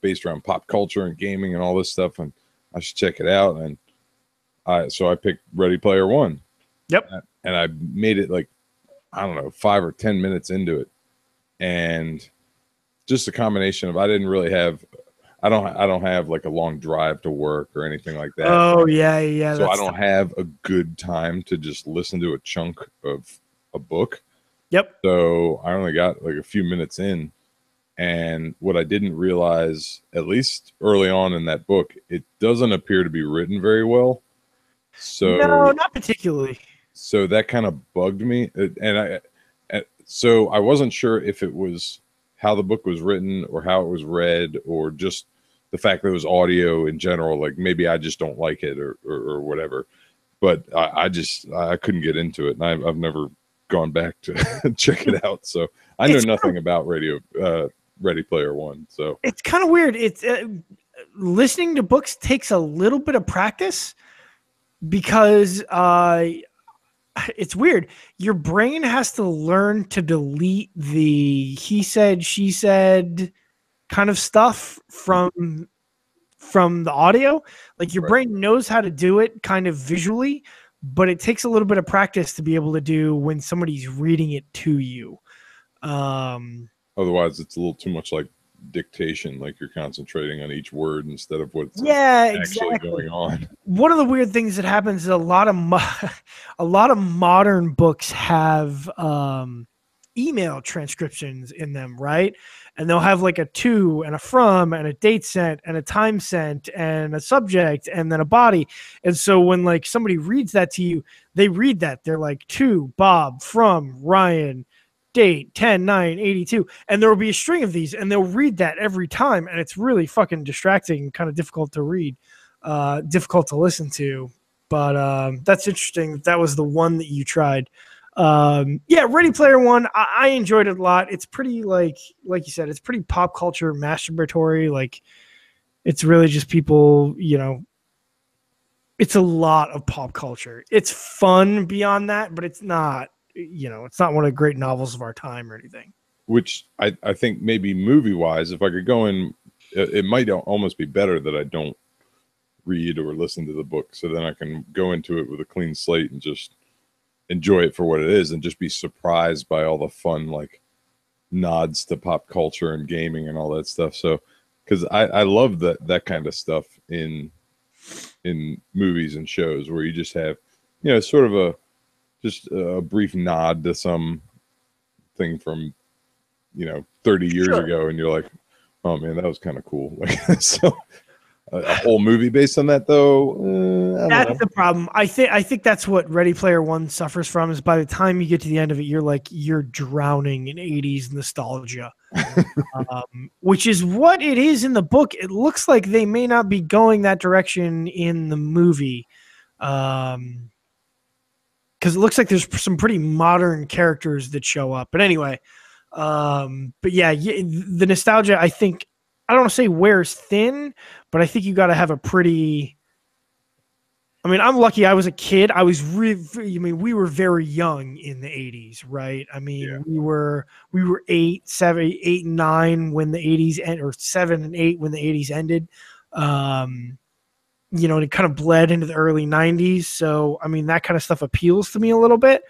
based around pop culture and gaming and all this stuff, and I should check it out. And I picked Ready Player One. Yep. And I made it like, I don't know, 5 or 10 minutes into it. And just a combination of, I don't have like a long drive to work or anything like that. Oh yeah. So I don't have a good time to just listen to a chunk of a book. Yep. So I only got like a few minutes in. And what I didn't realize, at least early on in that book, it doesn't appear to be written very well. So no, not particularly. So that kind of bugged me, so I wasn't sure if it was how the book was written or how it was read, or just the fact that it was audio in general. Like maybe I just don't like it or whatever. But I couldn't get into it, and I've never gone back to check it out. So I know nothing about Ready Player One. So it's kind of weird. It's listening to books takes a little bit of practice because it's weird. Your brain has to learn to delete the he said, she said kind of stuff from the audio. Like your brain knows how to do it kind of visually, but it takes a little bit of practice to be able to do when somebody's reading it to you. Otherwise, it's a little too much like dictation, like you're concentrating on each word instead of what's actually going on. One of the weird things that happens is a lot of modern books have email transcriptions in them, right? And they'll have like a to and a from and a date sent and a time sent and a subject and then a body. And so when like somebody reads that to you, they read that they're like to Bob, from Ryan, date 10/9/82, and there will be a string of these, and they'll read that every time, and it's really fucking distracting and kind of difficult to read, difficult to listen to. But that's interesting. That was the one that you tried. Ready Player One, I enjoyed it a lot. It's pretty like you said, it's pretty pop culture masturbatory. Like it's really just people, it's a lot of pop culture. It's fun beyond that, but it's not. It's not one of the great novels of our time or anything. Which I think maybe movie-wise, if I could go in, it might almost be better that I don't read or listen to the book, so then I can go into it with a clean slate and just enjoy it for what it is and just be surprised by all the fun, like, nods to pop culture and gaming and all that stuff. So, because I love that kind of stuff in movies and shows where you just have, sort of just a brief nod to some thing from 30 years ago, and you're like, Oh man, that was kind of cool. Like, so a whole movie based on that, though. I don't That's know. the problem. I think that's what Ready Player One suffers from. Is by the time you get to the end of it, you're drowning in '80s nostalgia, which is what it is in the book. It looks like they may not be going that direction in the movie, because it looks like there's some pretty modern characters that show up. But anyway, but yeah, the nostalgia. I don't want to say wears thin, but I think you got to have a pretty. I mean, I'm lucky I was a kid. We were very young in the 80s, right? I mean, Yeah. we were 8 and 9 when the 80s end, or 7 and 8 when the 80s ended. And it kind of bled into the early 90s. So, I mean, that kind of stuff appeals to me a little bit.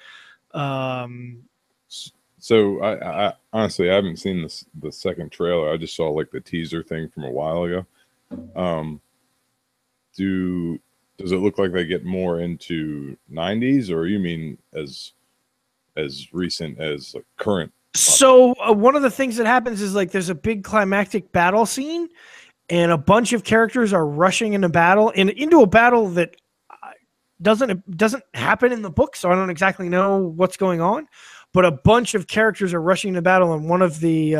So I honestly, I haven't seen the second trailer. I just saw like the teaser thing from a while ago. Does it look like they get more into 90s, or you mean as recent as like current? So one of the things that happens is like there's a big climactic battle scene, and a bunch of characters are rushing into battle into a battle that doesn't happen in the book, so I don't exactly know what's going on. But a bunch of characters are rushing into battle, and one of the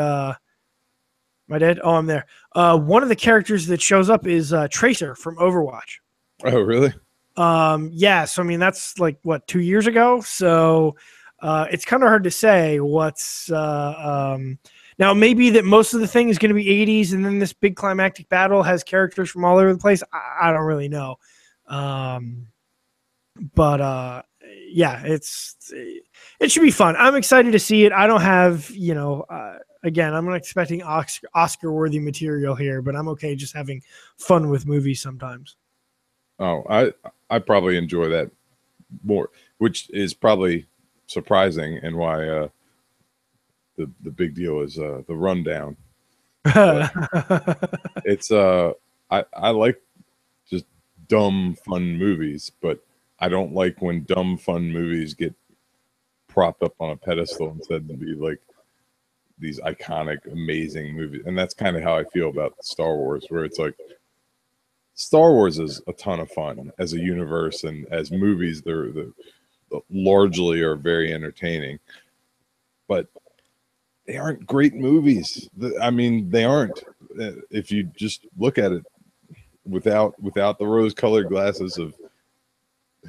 my dad. Oh, I'm there. One of the characters that shows up is Tracer from Overwatch. Oh, really? Yeah. So I mean, that's like what, 2 years ago. So it's kind of hard to say what's now. Maybe that most of the thing is going to be 80s, and then this big climactic battle has characters from all over the place. I don't really know. But yeah, it should be fun. I'm excited to see it. I don't have, again, I'm not expecting Oscar-worthy material here, but I'm okay just having fun with movies sometimes. Oh, I probably enjoy that more, which is probably surprising, and why the big deal is the rundown. It's I like just dumb fun movies, but I don't like when dumb fun movies get propped up on a pedestal and said to be like these iconic, amazing movies. And that's kind of how I feel about Star Wars, where it's like Star Wars is a ton of fun as a universe, and as movies, they're largely are very entertaining, but they aren't great movies. I mean, they aren't. If you just look at it without the rose-colored glasses of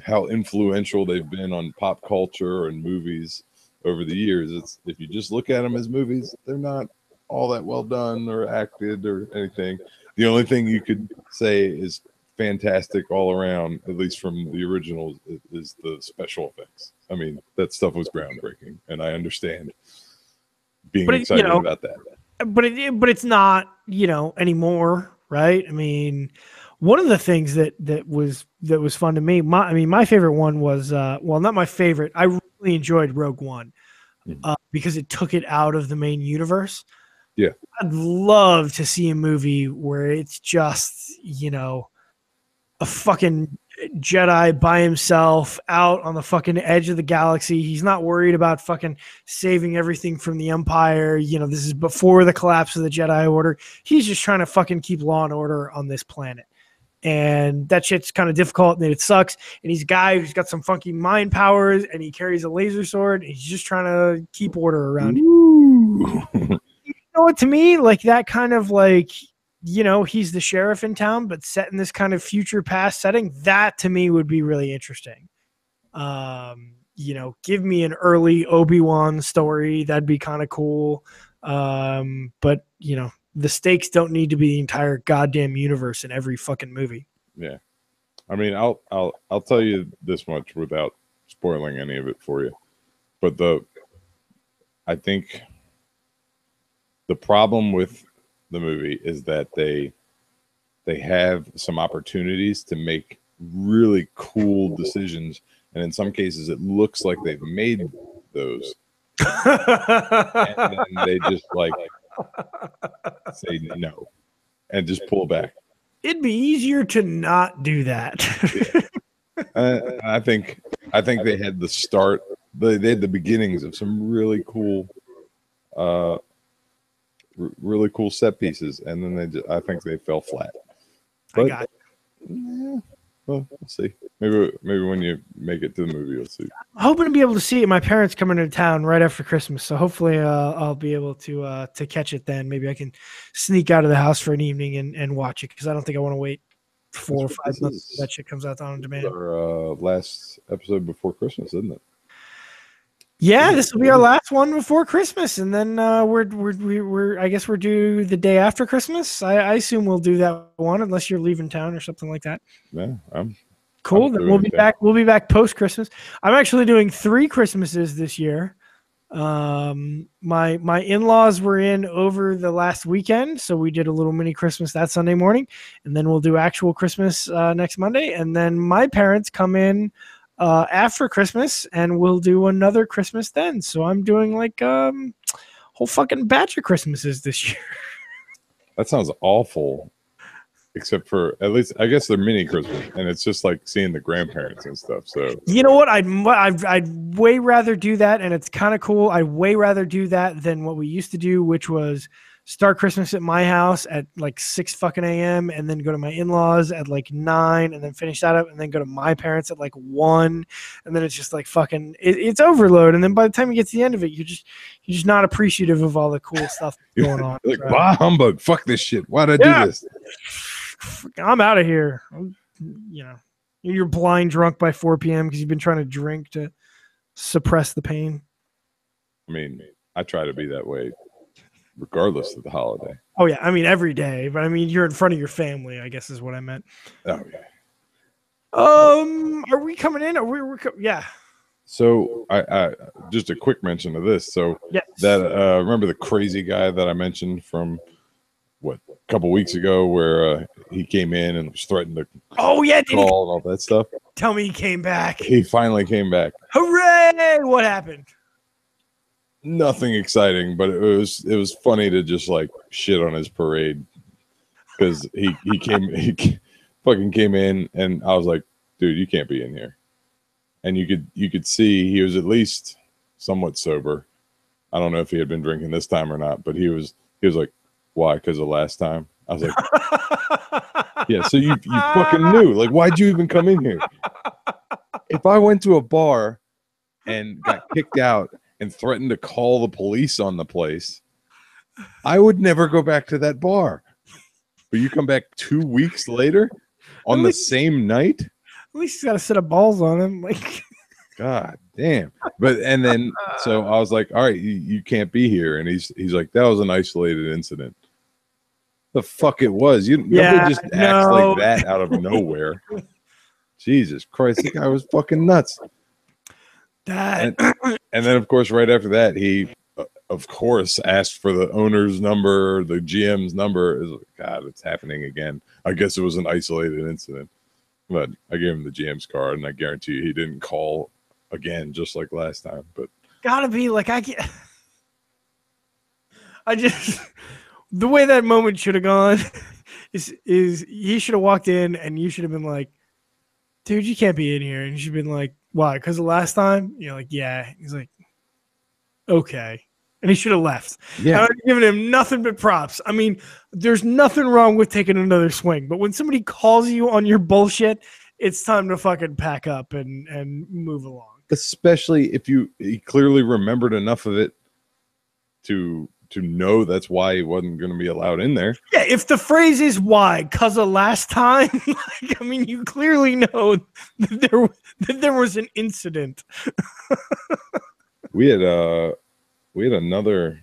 how influential they've been on pop culture and movies over the years, if you just look at them as movies, they're not all that well done or acted or anything. The only thing you could say is fantastic all around, at least from the original, is the special effects. I mean, that stuff was groundbreaking, and I understand being excited about that. But it's not, anymore, right? I mean, one of the things that was fun to me, my favorite one was not my favorite. I really enjoyed Rogue One because it took it out of the main universe. Yeah. I'd love to see a movie where it's just, a fucking Jedi by himself out on the fucking edge of the galaxy. He's not worried about fucking saving everything from the Empire. This is before the collapse of the Jedi Order. He's just trying to fucking keep law and order on this planet. And that shit's kind of difficult, and it sucks. And he's a guy who's got some funky mind powers, and he carries a laser sword, and he's just trying to keep order around him. To me, like that kind of like, he's the sheriff in town, but set in this kind of future past setting, that to me would be really interesting. Give me an early Obi-Wan story. That'd be kind of cool. But the stakes don't need to be the entire goddamn universe in every fucking movie. Yeah. I mean, I'll tell you this much without spoiling any of it for you. But I think the problem with the movie is that they have some opportunities to make really cool decisions, and in some cases it looks like they've made those and then they just like say no and just pull back. It'd be easier to not do that. I think they had the start, they had the beginnings of some really cool really cool set pieces, and then I think they fell flat. But, I got it. Yeah, well, we'll see. Maybe when you make it to the movie, you'll see. I'm hoping to be able to see it. My parents coming into town right after Christmas, so hopefully I'll be able to catch it then. Maybe I can sneak out of the house for an evening and watch it, because I don't think I want to wait 4 or 5 months that shit comes out on demand. Our last episode before Christmas, isn't it? Yeah, this will be our last one before Christmas, and then we're I guess we're due the day after Christmas. I assume we'll do that one, unless you're leaving town or something like that. Yeah, cool. Then we'll be back. We'll be back post Christmas. I'm actually doing 3 Christmases this year. My in-laws were in over the last weekend, so we did a little mini Christmas that Sunday morning, and then we'll do actual Christmas next Monday, and then my parents come in after Christmas, and we'll do another Christmas then. So I'm doing like whole fucking batch of Christmases this year. That sounds awful. Except for, at least I guess they're mini Christmas, and it's just like seeing the grandparents and stuff. So you know what, I'd way rather do that, and it's kind of cool. I'd way rather do that than what we used to do, which was start Christmas at my house at like 6 fucking a.m. and then go to my in-laws at like 9 and then finish that up and then go to my parents at like 1, and then it's just like fucking it's overload. And then by the time you get to the end of it, you're just not appreciative of all the cool stuff that's going on. Like, bah humbug, fuck this shit. Why'd I do this? I'm out of here. You know, you're blind drunk by 4 p.m. because you've been trying to drink to suppress the pain. I mean, I try to be that way regardless of the holiday. Oh yeah, I mean every day, but I mean you're in front of your family, I guess is what I meant. Oh yeah. Are we coming in? Yeah. So I just a quick mention of this. So yes. That remember the crazy guy that I mentioned from a couple weeks ago, where he came in and was threatened to call and all that stuff. Tell me he came back. He finally came back. Hooray! What happened? Nothing exciting, but it was funny to just like shit on his parade, because he fucking came in, and I was like, dude, you can't be in here. And you could see he was at least somewhat sober. I don't know if he had been drinking this time or not, but he was like, why? Because of last time. I was like, yeah, so you fucking knew. Like, why'd you even come in here? If I went to a bar and got kicked out and threatened to call the police on the place, I would never go back to that bar. But you come back 2 weeks later on the same night? At least he's got a set of balls on him. Like, God damn. And then so I was like, all right, you can't be here. And he's like, that was an isolated incident. The fuck it was. Nobody just acts like that out of nowhere. Jesus Christ, the guy was fucking nuts. And then, of course, right after that, he, of course, asked for the owner's number, the GM's number. God, it's happening again. I guess it was an isolated incident. But I gave him the GM's card, and I guarantee you he didn't call again, just like last time. But gotta be like, the way that moment should have gone is he should have walked in, and you should have been like, dude, you can't be in here. And you should have been like, why? Because the last time? You're like, yeah. He's like, okay. And he should have left. Yeah. I've given him nothing but props. I mean, there's nothing wrong with taking another swing, but when somebody calls you on your bullshit, it's time to fucking pack up and move along. Especially if he clearly remembered enough of it to know that's why he wasn't going to be allowed in there. Yeah, if the phrase is why, because of last time, like, I mean, you clearly know that there was an incident. We had another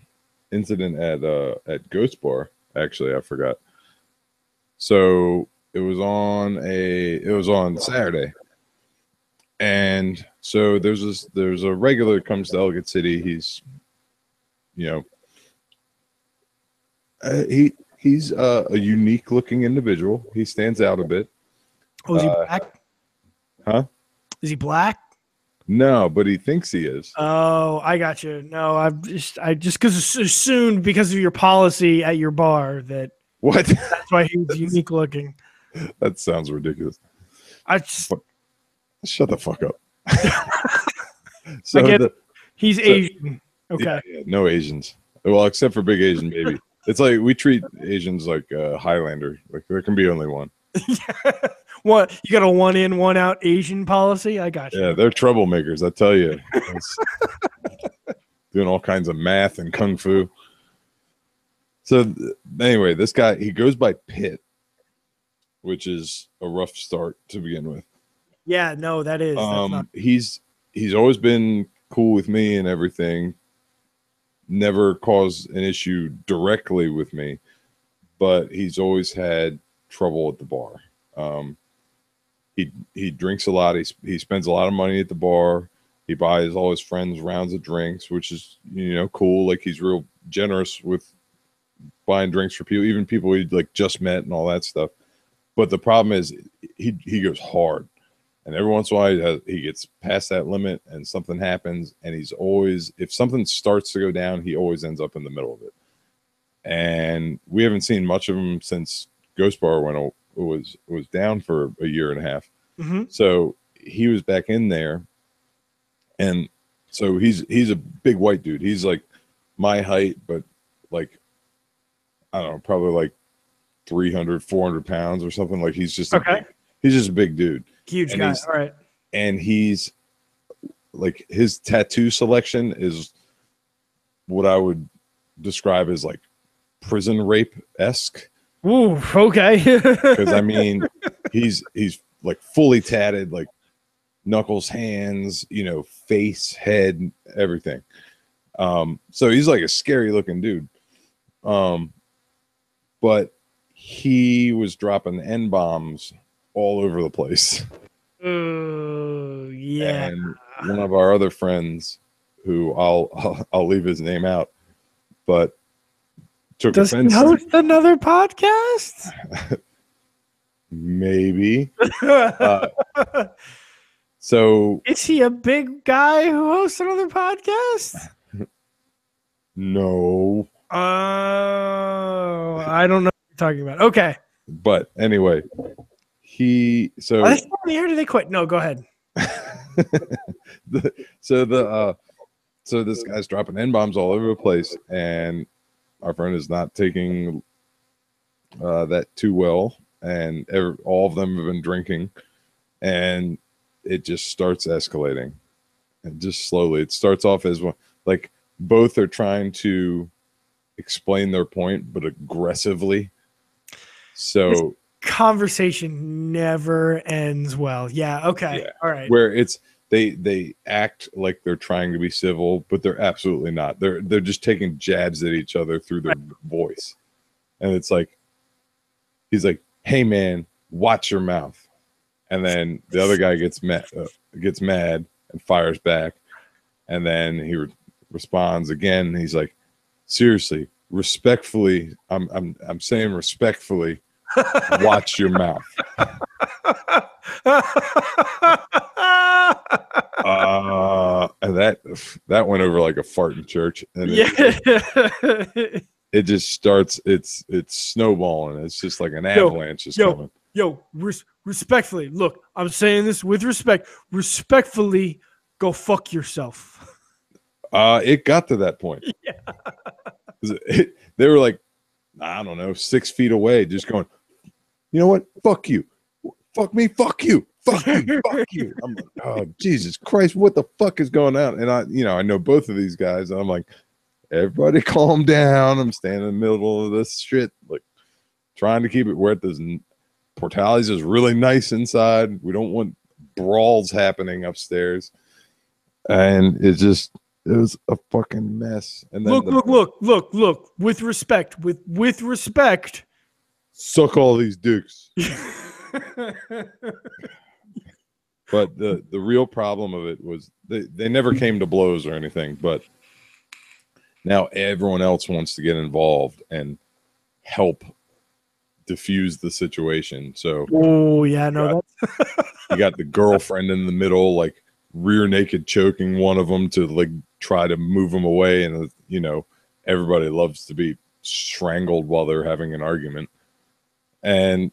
incident at Ghost Bar. Actually, I forgot. So it was on Saturday, and so there's a regular that comes to Ellicott City. He's, he's a unique looking individual. He stands out a bit. Oh, is he black? Huh? Is he black? No, but he thinks he is. Oh, I got you. No, I just assumed because of your policy at your bar that what? That's why he's unique looking. That sounds ridiculous. Shut the fuck up. So he's Asian. Okay. Yeah, no Asians. Well, except for Big Asian Baby. It's like we treat Asians like Highlander. Like there can be only one. What, you got a 1 in, 1 out Asian policy? I got you. Yeah, they're troublemakers. I tell you, doing all kinds of math and kung fu. So anyway, this guy, he goes by Pitt, which is a rough start to begin with. Yeah, no, that is. That's not... He's always been cool with me and everything. Never caused an issue directly with me, but he's always had trouble at the bar. He drinks a lot. He spends a lot of money at the bar. He buys all his friends rounds of drinks, which is, you know, cool. Like he's real generous with buying drinks for people, even people he like just met and all that stuff. But the problem is he goes hard, and every once in a while he gets past that limit and something happens, and he's always, if something starts to go down, he always ends up in the middle of it. And we haven't seen much of him since Ghost Bar when it was down for a year and a half. Mm-hmm. So he was back in there, and so he's a big white dude. He's like my height, but like, I don't know, probably like 300, 400 pounds or something. Like he's just he's just a big dude. Huge guy. All right. And he's like, his tattoo selection is what I would describe as like prison rape-esque. Ooh, okay. Because I mean, he's like fully tatted, like knuckles, hands, you know, face, head, everything. So he's like a scary looking dude. But he was dropping N-bombs all over the place. Yeah. And one of our other friends, who I'll leave his name out, but took offense. Does he host another podcast? Maybe. So is he a big guy who hosts another podcast? No. Oh, I don't know what you're talking about. Okay. But anyway, are they still on the air? Did they quit? No, go ahead. So this guy's dropping N-bombs all over the place, and our friend is not taking that too well, and all of them have been drinking, and it just starts escalating, and just slowly it starts off as one, like both are trying to explain their point, but aggressively. So this conversation never ends well. Yeah. Okay. Yeah. All right. Where it's they act like they're trying to be civil, but they're absolutely not. They're just taking jabs at each other through their voice, and it's like, he's like, "Hey man, watch your mouth," and then the other guy gets mad and fires back, and then he responds again. And he's like, "Seriously, respectfully, I'm saying respectfully, watch your mouth." And that went over like a fart in church, and it just starts. It's snowballing. It's just like an avalanche is coming. Respectfully, look, I'm saying this with respect. Respectfully, go fuck yourself. It got to that point. Yeah. They were like, I don't know, 6 feet away, just going, you know what? Fuck you. Fuck me. Fuck you. Fuck you. Fuck you. I'm like, oh, Jesus Christ, what the fuck is going on? And I know both of these guys. And I'm like, everybody calm down. I'm standing in the middle of this shit, like trying to keep it where this Portales is really nice inside. We don't want brawls happening upstairs. And it was a fucking mess. And then look. With respect, with respect. Suck all these dicks. But the real problem of it was they never came to blows or anything, but now everyone else wants to get involved and help diffuse the situation. So you got the girlfriend in the middle, like rear naked choking one of them to like try to move them away, and you know, everybody loves to be strangled while they're having an argument, and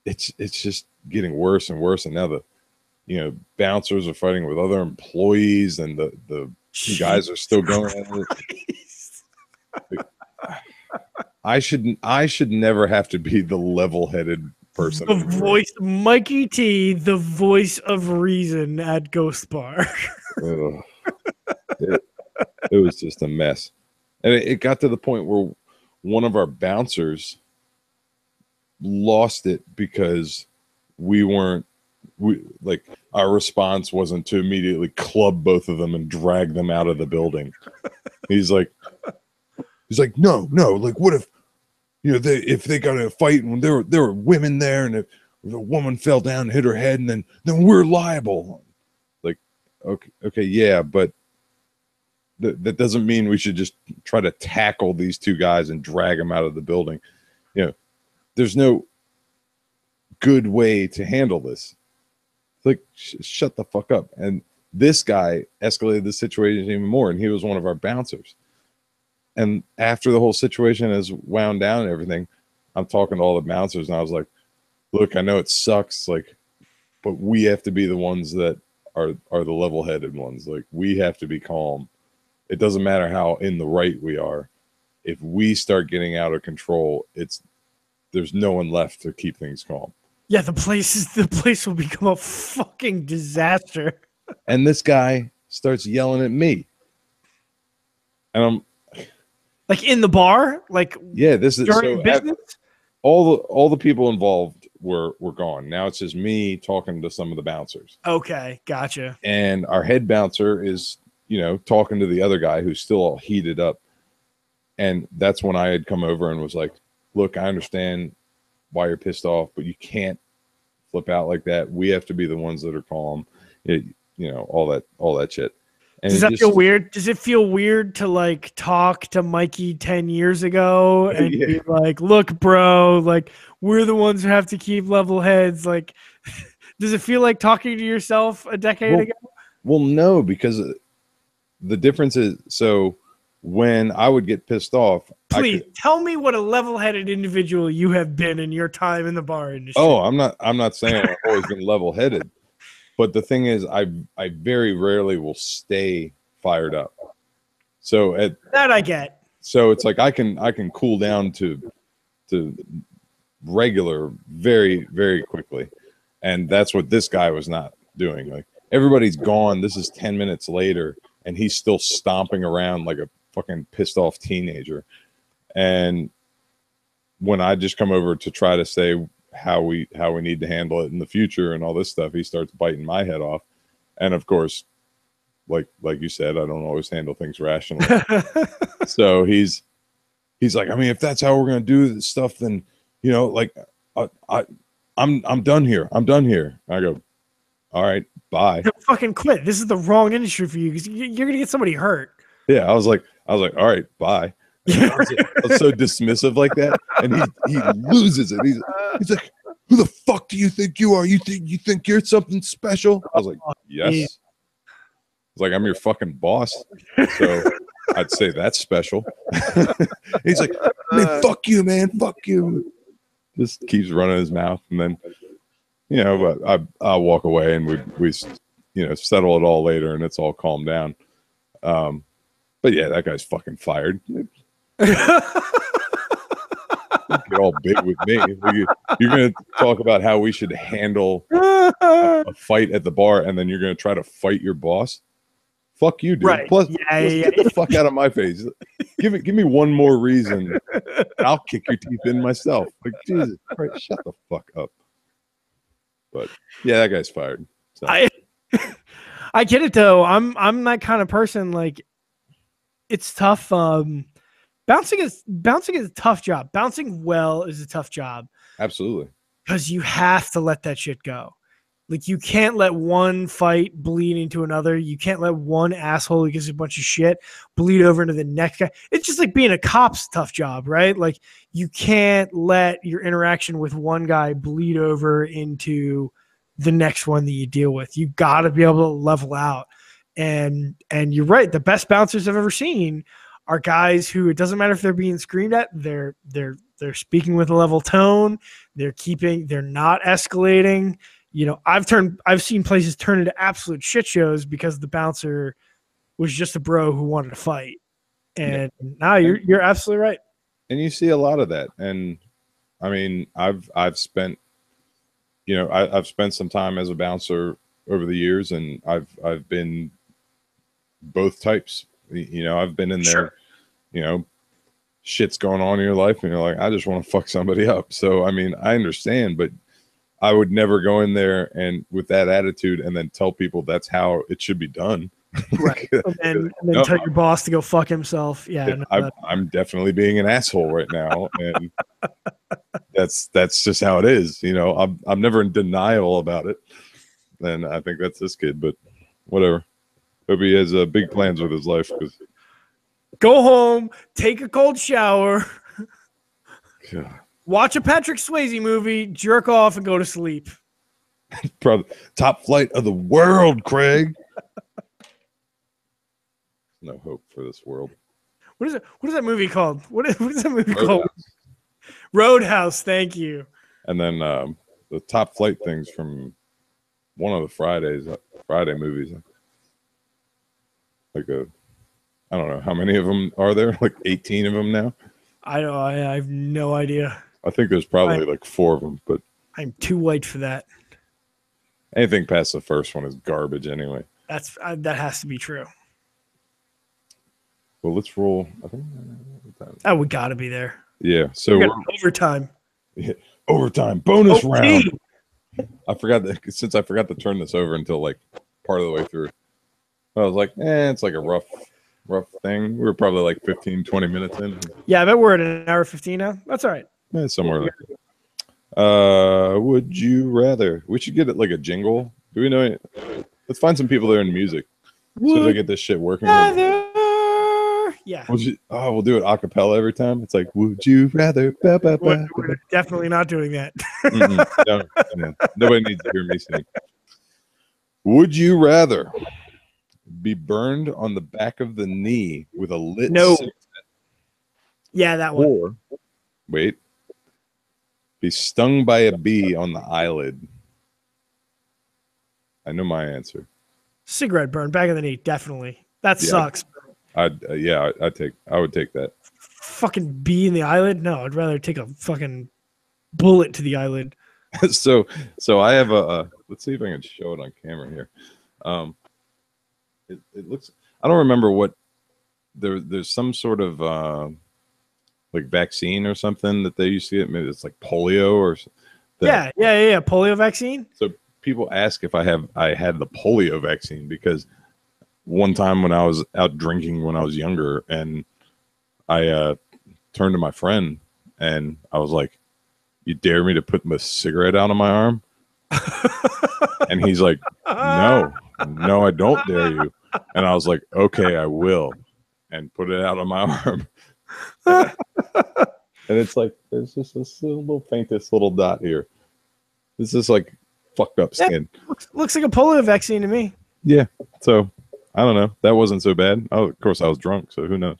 it's just getting worse and worse. And now the bouncers are fighting with other employees, and the guys are still going at it. I should never have to be the level-headed person. The voice, Mikey T, the voice of reason at Ghost Bar. It was just a mess. And it got to the point where one of our bouncers lost it because our response wasn't to immediately club both of them and drag them out of the building. He's like, no, like, what if, if they got in a fight and there were women there, and if the woman fell down and hit her head, and then we're liable. Like, okay, yeah, but that doesn't mean we should just try to tackle these two guys and drag them out of the building. There's no good way to handle this. It's like, shut the fuck up. And this guy escalated the situation even more, and he was one of our bouncers. And after the whole situation has wound down and everything, I'm talking to all the bouncers, and I was like, look, I know it sucks, like, but we have to be the ones that are the level-headed ones. Like, we have to be calm. It doesn't matter how in the right we are. If we start getting out of control, there's no one left to keep things calm. Yeah, the place will become a fucking disaster. And this guy starts yelling at me. And I'm like, in the bar? Like, yeah, this is during business? All the people involved were gone. Now it's just me talking to some of the bouncers. Okay, gotcha. And our head bouncer is, talking to the other guy who's still all heated up. And that's when I had come over and was like, look, I understand why you're pissed off, but you can't flip out like that. We have to be the ones that are calm. All that shit. And does that feel weird? Does it feel weird to like talk to Mikey 10 years ago and be like, look, bro, like, we're the ones who have to keep level heads? Like, does it feel like talking to yourself a decade ago? Well, no, because the difference is, so when I would get pissed off, please tell me what a level-headed individual you have been in your time in the bar industry. Oh, I'm not saying I've always been level-headed, but the thing is, I very rarely will stay fired up. So that I get. So it's like I can cool down to regular very, very quickly, and that's what this guy was not doing. Like, everybody's gone. This is 10 minutes later, and he's still stomping around like a fucking pissed off teenager. And when I just come over to try to say how we need to handle it in the future and all this stuff, he starts biting my head off. And of course, like you said, I don't always handle things rationally. So he's like, I mean, if that's how we're gonna do this stuff, then like, I'm done here. I'm done here. I go, all right, bye. Fucking quit. This is the wrong industry for you because you're gonna get somebody hurt. Yeah, I was like, all right, bye. I was so dismissive like that, and he loses it. He's like, who the fuck do you think you are? You think you're something special? I was like, yes. I was like, I'm your fucking boss, so I'd say that's special. He's like, man, fuck you, man, fuck you. Just keeps running his mouth, and then but I'll walk away, and we settle it all later, and it's all calmed down. But yeah, that guy's fucking fired. Get all big with me. You're going to talk about how we should handle a fight at the bar, and then you're going to try to fight your boss. Fuck you, dude. Right. Plus, get the fuck out of my face. Give me one more reason, and I'll kick your teeth in myself. Like, Jesus Christ, shut the fuck up. But yeah, that guy's fired. So. I get it though. I'm that kind of person. Like, it's tough. Bouncing is a tough job. Bouncing well is a tough job. Absolutely. Because you have to let that shit go. Like, you can't let one fight bleed into another. You can't let one asshole who gives a bunch of shit bleed over into the next guy. It's just like being a cop's a tough job, right? Like, you can't let your interaction with one guy bleed over into the next one that you deal with. You got to be able to level out. And you're right. The best bouncers I've ever seen are guys who, it doesn't matter if they're being screamed at, they're speaking with a level tone. They're not escalating. I've seen places turn into absolute shit shows because the bouncer was just a bro who wanted to fight. And now you're absolutely right. and you see a lot of that. And I mean, I've spent, I've spent some time as a bouncer over the years, and I've been both types. I've been in there, shit's going on in your life, and you're like, I just want to fuck somebody up. So I mean, I understand, but I would never go in there and with that attitude and then tell people that's how it should be done. Right. And then tell your boss to go fuck himself. Yeah. I'm definitely being an asshole right now. And that's just how it is. I'm never in denial about it. And I think that's this kid, but whatever. Hope he has big plans with his life. Go home, take a cold shower. God. Watch a Patrick Swayze movie, jerk off, and go to sleep. Probably top flight of the world, Craig. No hope for this world. What is it? What is that movie called? What is that movie called? Roadhouse. Thank you. And then the top flight things from one of the Friday movies. I don't know how many of them are there. Like 18 of them now. I have no idea. I think there's probably like 4 of them, but I'm too white for that. Anything past the first one is garbage anyway. That has to be true. Well, let's roll. I think we got to be there. Yeah. So we're overtime. Yeah, overtime bonus round. I forgot that since I forgot to turn this over until like part of the way through. I was like, it's like a rough thing. We were probably like 15, 20 minutes in. Yeah, I bet we're at an hour 15 now. That's all right. Yeah, somewhere like that. Would you rather? We should get it like a jingle. Do we know it? Let's find some people there in music so they get this shit working. Yeah. We'll do it a cappella every time. It's like, would you rather? We're definitely not doing that. No. Nobody needs to hear me sing. Would you rather be burned on the back of the knee with a lit cigarette? Yeah, that one. Or, wait, be stung by a bee on the eyelid? I know my answer. Cigarette burn, back of the knee, definitely. That sucks. I would take that. Fucking bee in the eyelid? No, I'd rather take a fucking bullet to the eyelid. So I have let's see if I can show it on camera here. It looks, I don't remember what there's some sort of like vaccine or something that they used to get. Maybe it's like polio or yeah, polio vaccine. So people ask if I had the polio vaccine, because one time when I was out drinking when I was younger, and I turned to my friend and I was like, you dare me to put a cigarette out on my arm? And he's like, no, I don't dare you. And I was like, okay, I will, and put it out on my arm. And it's like, there's just this faintest little dot here. This is like fucked up skin. Looks like a polio vaccine to me. Yeah. So I don't know. That wasn't so bad. Oh, of course I was drunk, so who knows?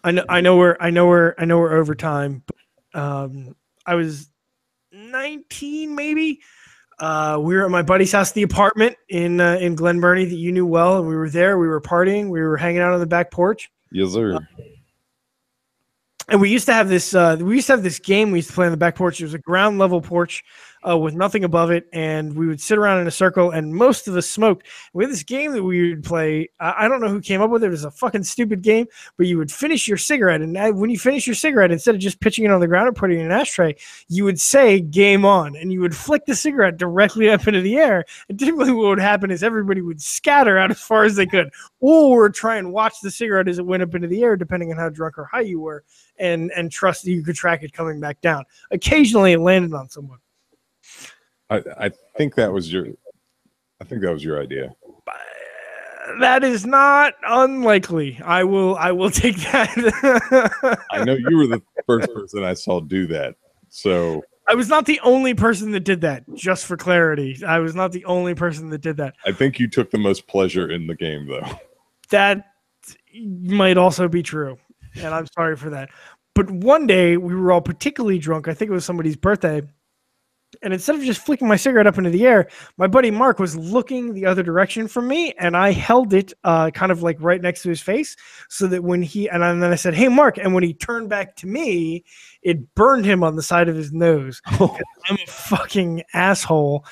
I know we're over time. I was 19 maybe. We were at my buddy's house, the apartment in Glen Burnie that you knew well, and we were there. We were partying. We were hanging out on the back porch. Yes, sir. And we used to have this. We used to have this game we used to play on the back porch. It was a ground level porch with nothing above it, and we would sit around in a circle, and most of us smoked. We had this game that we would play. I don't know who came up with it. It was a fucking stupid game, but you would finish your cigarette, and when you finish your cigarette, instead of just pitching it on the ground and putting it in an ashtray, you would say "game on," and you would flick the cigarette directly up into the air. And typically, what would happen is everybody would scatter out as far as they could, or try and watch the cigarette as it went up into the air, depending on how drunk or high you were, and trust that you could track it coming back down. Occasionally, it landed on someone. I think that was your idea. That is not unlikely. I will take that. I know you were the first person I saw do that. So I was not the only person that did that, just for clarity. I was not the only person that did that. I think you took the most pleasure in the game, though. That might also be true, and I'm sorry for that. But one day we were all particularly drunk. I think it was somebody's birthday. And instead of just flicking my cigarette up into the air, my buddy Mark was looking the other direction from me, and I held it kind of like right next to his face, so that when then I said, "Hey, Mark," and when he turned back to me, it burned him on the side of his nose. I'm a fucking asshole.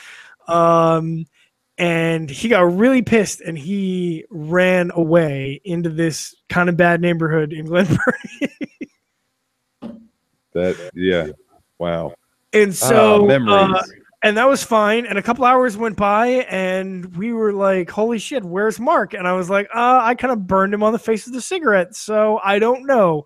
And he got really pissed, and he ran away into this kind of bad neighborhood in Glenburnie. Wow. And so, memories. And that was fine. And a couple hours went by, and we were like, "Holy shit, where's Mark?" And I was like, "I kind of burned him on the face with a cigarette, so I don't know."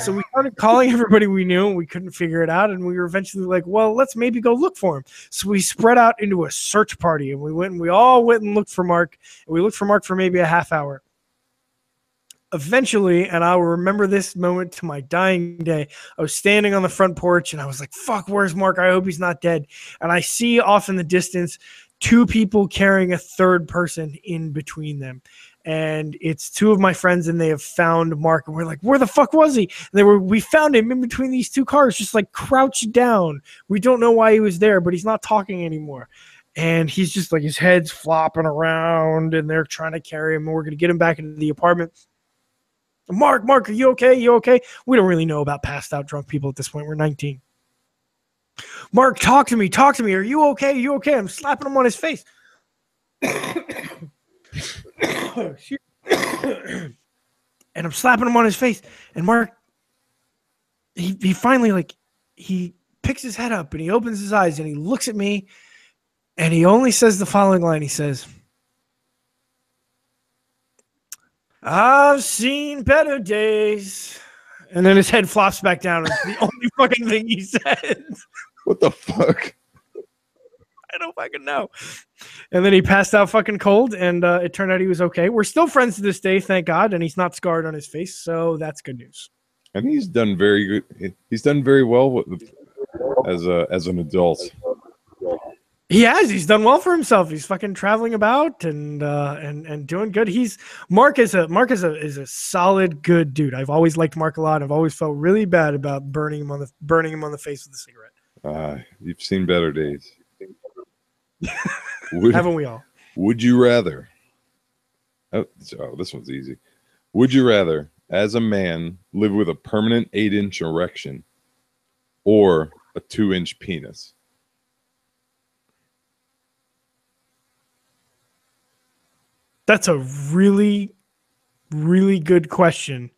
So we started calling everybody we knew, and we couldn't figure it out. And we were eventually like, "Well, let's maybe go look for him." So we spread out into a search party, and we all went and looked for Mark. And we looked for Mark for maybe a half hour. Eventually, and I will remember this moment to my dying day, I was standing on the front porch, and I was like, "Fuck, where's Mark? I hope he's not dead." And I see off in the distance 2 people carrying a third person in between them. And it's 2 of my friends, and they have found Mark. And we're like, "Where the fuck was he?" And we found him in between these 2 cars, just like crouched down. We don't know why he was there, but he's not talking anymore. And he's just like, his head's flopping around, and they're trying to carry him. And we're going to get him back into the apartment. Mark, are you okay? You okay? We don't really know about passed out drunk people at this point. We're 19. Mark, talk to me. Are you okay? You okay? I'm slapping him on his face. And I'm slapping him on his face. And Mark, he finally, like, he picks his head up, and he opens his eyes, and he looks at me, and he only says the following line. He says, "I've seen better days." And then his head flops back down. It's the only fucking thing he said. What the fuck? I don't fucking know. And then he passed out fucking cold, and it turned out he was okay. We're still friends to this day, thank God, and he's not scarred on his face, so that's good news. And he's done very good. He's done very well as an adult. He has. He's done well for himself. He's fucking traveling about and doing good. Mark is a solid, good dude. I've always liked Mark a lot. I've always felt really bad about burning him on the face with a cigarette. You've seen better days. Haven't we all? Would you rather? Oh, this one's easy. Would you rather, as a man, live with a permanent 8-inch erection or a 2-inch penis? That's a really, really good question.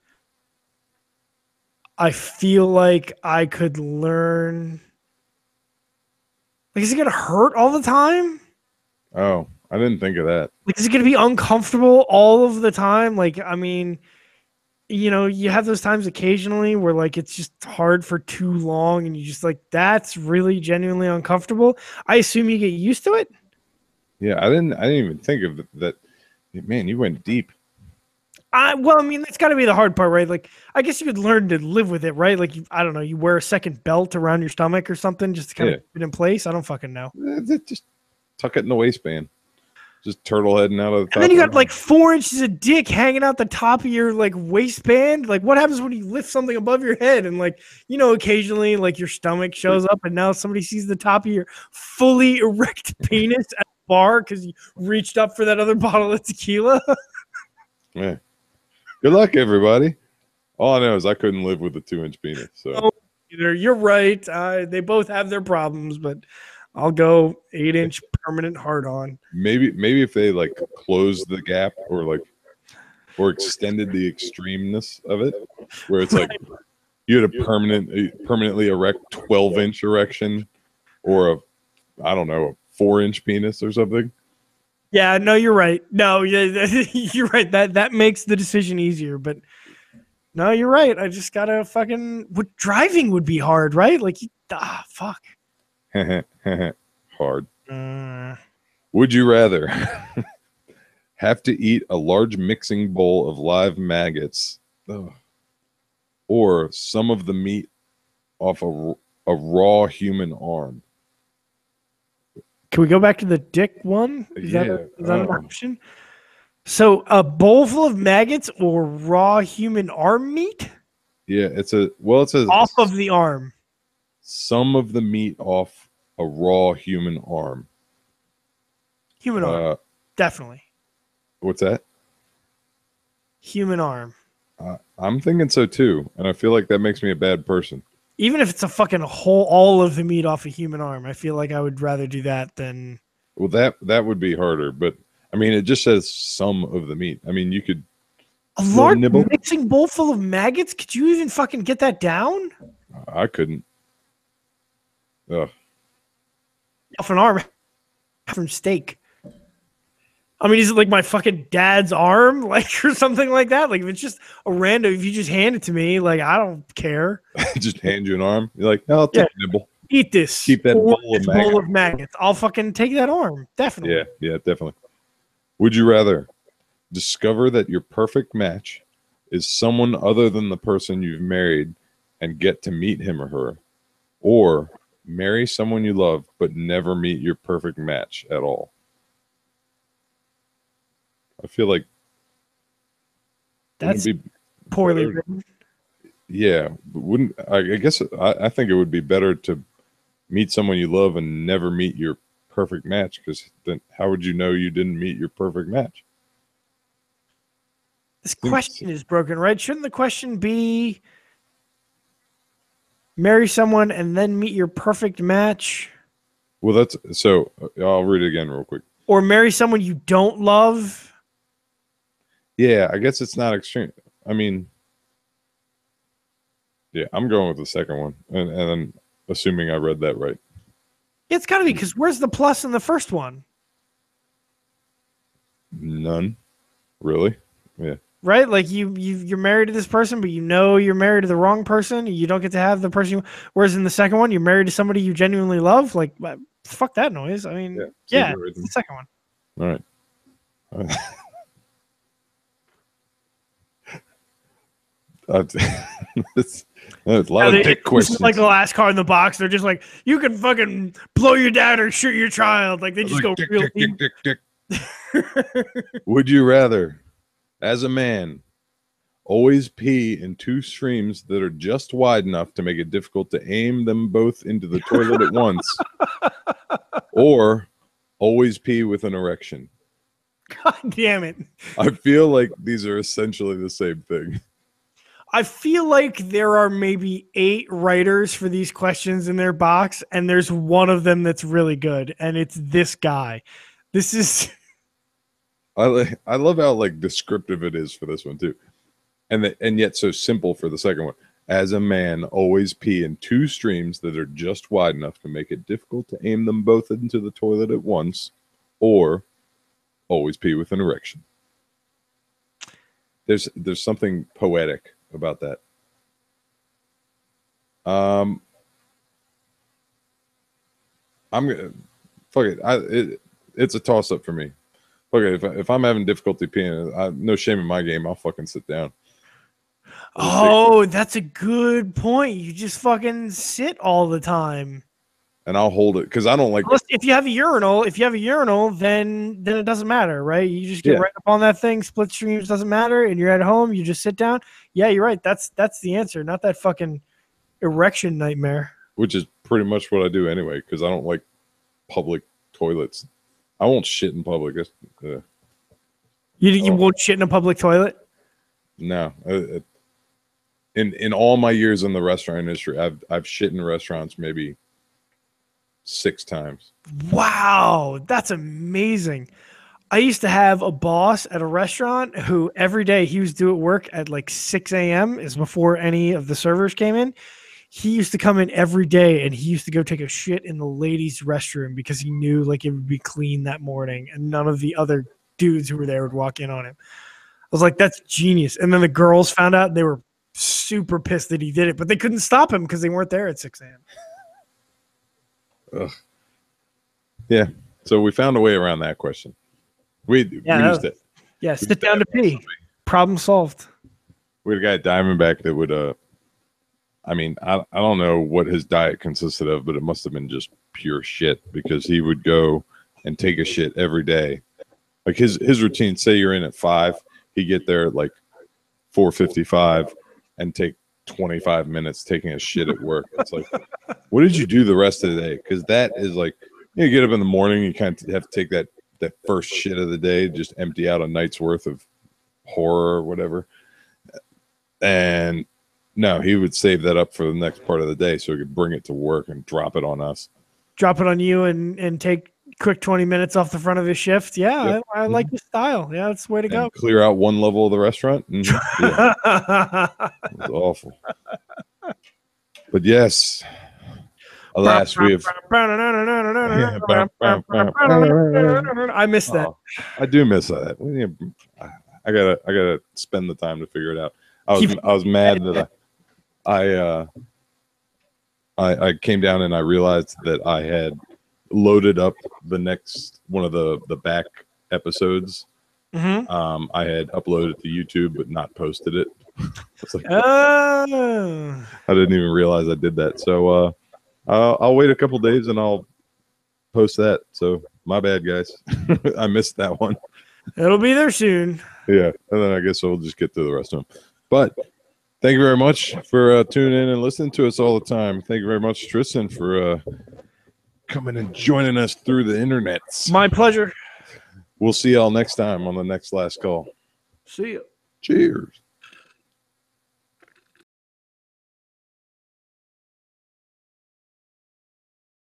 I feel like I could learn. Like, is it going to hurt all the time? Oh, I didn't think of that. Like, is it going to be uncomfortable all of the time? Like, I mean, you have those times occasionally where, like, it's just hard for too long, and you just, like, that's really genuinely uncomfortable. I assume you get used to it. Yeah, I didn't even think of that. Man, you went deep. Well, I mean, that's got to be the hard part, right? Like, I guess you could learn to live with it, right? Like, I don't know, you wear a second belt around your stomach or something just to kind of keep it in place. I don't fucking know. Just tuck it in the waistband. Just turtle heading out of the top. And then you got like 4 inches of dick hanging out the top of your like waistband. Like, what happens when you lift something above your head and, like, occasionally, like, your stomach shows up and now somebody sees the top of your fully erect penis at the bar because you reached up for that other bottle of tequila. Yeah. Good luck, everybody. All I know is I couldn't live with a 2-inch penis. So you're right. They both have their problems, but I'll go 8-inch permanent hard on. Maybe if they like closed the gap or extended the extremeness of it, where it's like you had a permanently erect 12-inch erection, or a 4-inch penis or something. Yeah, no, you're right. No, you're right. That makes the decision easier. But no, you're right. I just gotta driving would be hard, right? Like, fuck. Hard. Would you rather have to eat a large mixing bowl of live maggots, or some of the meat off a raw human arm? Can we go back to the dick one? Is that an option? So a bowl full of maggots or raw human arm meat? Yeah, it says off of the arm. Some of the meat off a raw human arm? Human arm. Definitely. What's that? Human arm. I'm thinking so too, and I feel like that makes me a bad person. Even if it's a fucking whole, all of the meat off a human arm, I feel like I would rather do that than. Well, that would be harder, but I mean, it just says some of the meat. I mean, you could a large mixing bowl full of maggots. Could you even fucking get that down? I couldn't. Ugh. Off an arm from steak. I mean, is it like my fucking dad's arm, like, or something like that? Like, if it's just a random, if you just hand it to me, like, I don't care. Just hand you an arm. You're like, no, I'll take a nibble. Eat this. Keep that bowl of maggots. I'll fucking take that arm. Definitely. Yeah, definitely. Would you rather discover that your perfect match is someone other than the person you've married and get to meet him or her, or marry someone you love but never meet your perfect match at all? I feel like that's poorly written. Yeah, wouldn't I guess I think it would be better to meet someone you love and never meet your perfect match, because then how would you know you didn't meet your perfect match? This question is broken, right? Shouldn't the question be marry someone and then meet your perfect match? Well, that's so. I'll read it again real quick. Or marry someone you don't love. Yeah, I guess it's not extreme. I mean, yeah, I'm going with the second one, and I'm assuming I read that right. It's got to be, because where's the plus in the first one? None, really. Yeah. Right, like you're married to this person, but you know you're married to the wrong person. You don't get to have the person. Whereas in the second one, you're married to somebody you genuinely love. Like, fuck that noise. I mean, yeah it's the second one. All right. It's a lot of dick questions. Like the last card in the box, they're just like, you can fucking blow your dad or shoot your child. Like, they just go real deep. Would you rather, as a man, always pee in two streams that are just wide enough to make it difficult to aim them both into the toilet at once, or always pee with an erection? God damn it. I feel like these are essentially the same thing. I feel like there are maybe 8 writers for these questions in their box, and there's one of them that's really good, and it's this guy. This is... I love how like descriptive it is for this one too, and yet so simple for the second one. As a man, always pee in two streams that are just wide enough to make it difficult to aim them both into the toilet at once, or always pee with an erection. There's something poetic about that. I'm gonna fuck it. It's a toss up for me. Okay, if I'm having difficulty peeing, no shame in my game. I'll fucking sit down. Oh, that's a good point. You just fucking sit all the time, and I'll hold it because I don't like. If you have a urinal, then it doesn't matter, right? You just get right up on that thing. Split streams doesn't matter, and you're at home. You just sit down. Yeah, you're right. That's the answer. Not that fucking erection nightmare. Which is pretty much what I do anyway, because I don't like public toilets. I won't shit in public. You won't shit in a public toilet? No. In all my years in the restaurant industry, I've shit in restaurants maybe 6 times. Wow, that's amazing. I used to have a boss at a restaurant who every day he was due at work at like 6 a.m. is before any of the servers came in. He used to come in every day and he used to go take a shit in the ladies' restroom because he knew like it would be clean that morning and none of the other dudes who were there would walk in on him. I was like, that's genius. And then the girls found out and they were super pissed that he did it, but they couldn't stop him because they weren't there at 6 a.m. Ugh. Yeah. So we found a way around that question. We used it. Yeah, sit down to pee. Problem solved. We had a guy at Diamondback that would I mean, I don't know what his diet consisted of, but it must have been just pure shit, because he would go and take a shit every day. Like his routine, say you're in at 5, he'd get there at like 4:55 and take 25 minutes taking a shit at work. It's like, what did you do the rest of the day? Because that is like, you get up in the morning, you kind of have to take that first shit of the day, just empty out a night's worth of horror or whatever. And no, he would save that up for the next part of the day so he could bring it to work and drop it on us. Drop it on you and take quick 20 minutes off the front of his shift. Yeah, yep. I like your style. Yeah, that's the way to go. Clear out one level of the restaurant. Mm-hmm. Yeah. It was awful. But yes, alas, we have. I miss that. I do miss that. I gotta spend the time to figure it out. I was mad that I came down and I realized that I had loaded up the next one of the back episodes. Mm-hmm. I had uploaded to YouTube but not posted it. Like, I didn't even realize I did that. So I'll wait a couple days and I'll post that. So my bad, guys. I missed that one. It'll be there soon. Yeah, and then I guess we'll just get to the rest of them. But thank you very much for tuning in and listening to us all the time. Thank you very much, Tristan, for coming and joining us through the internet. My pleasure. We'll see y'all next time on the next last call. See you. Cheers.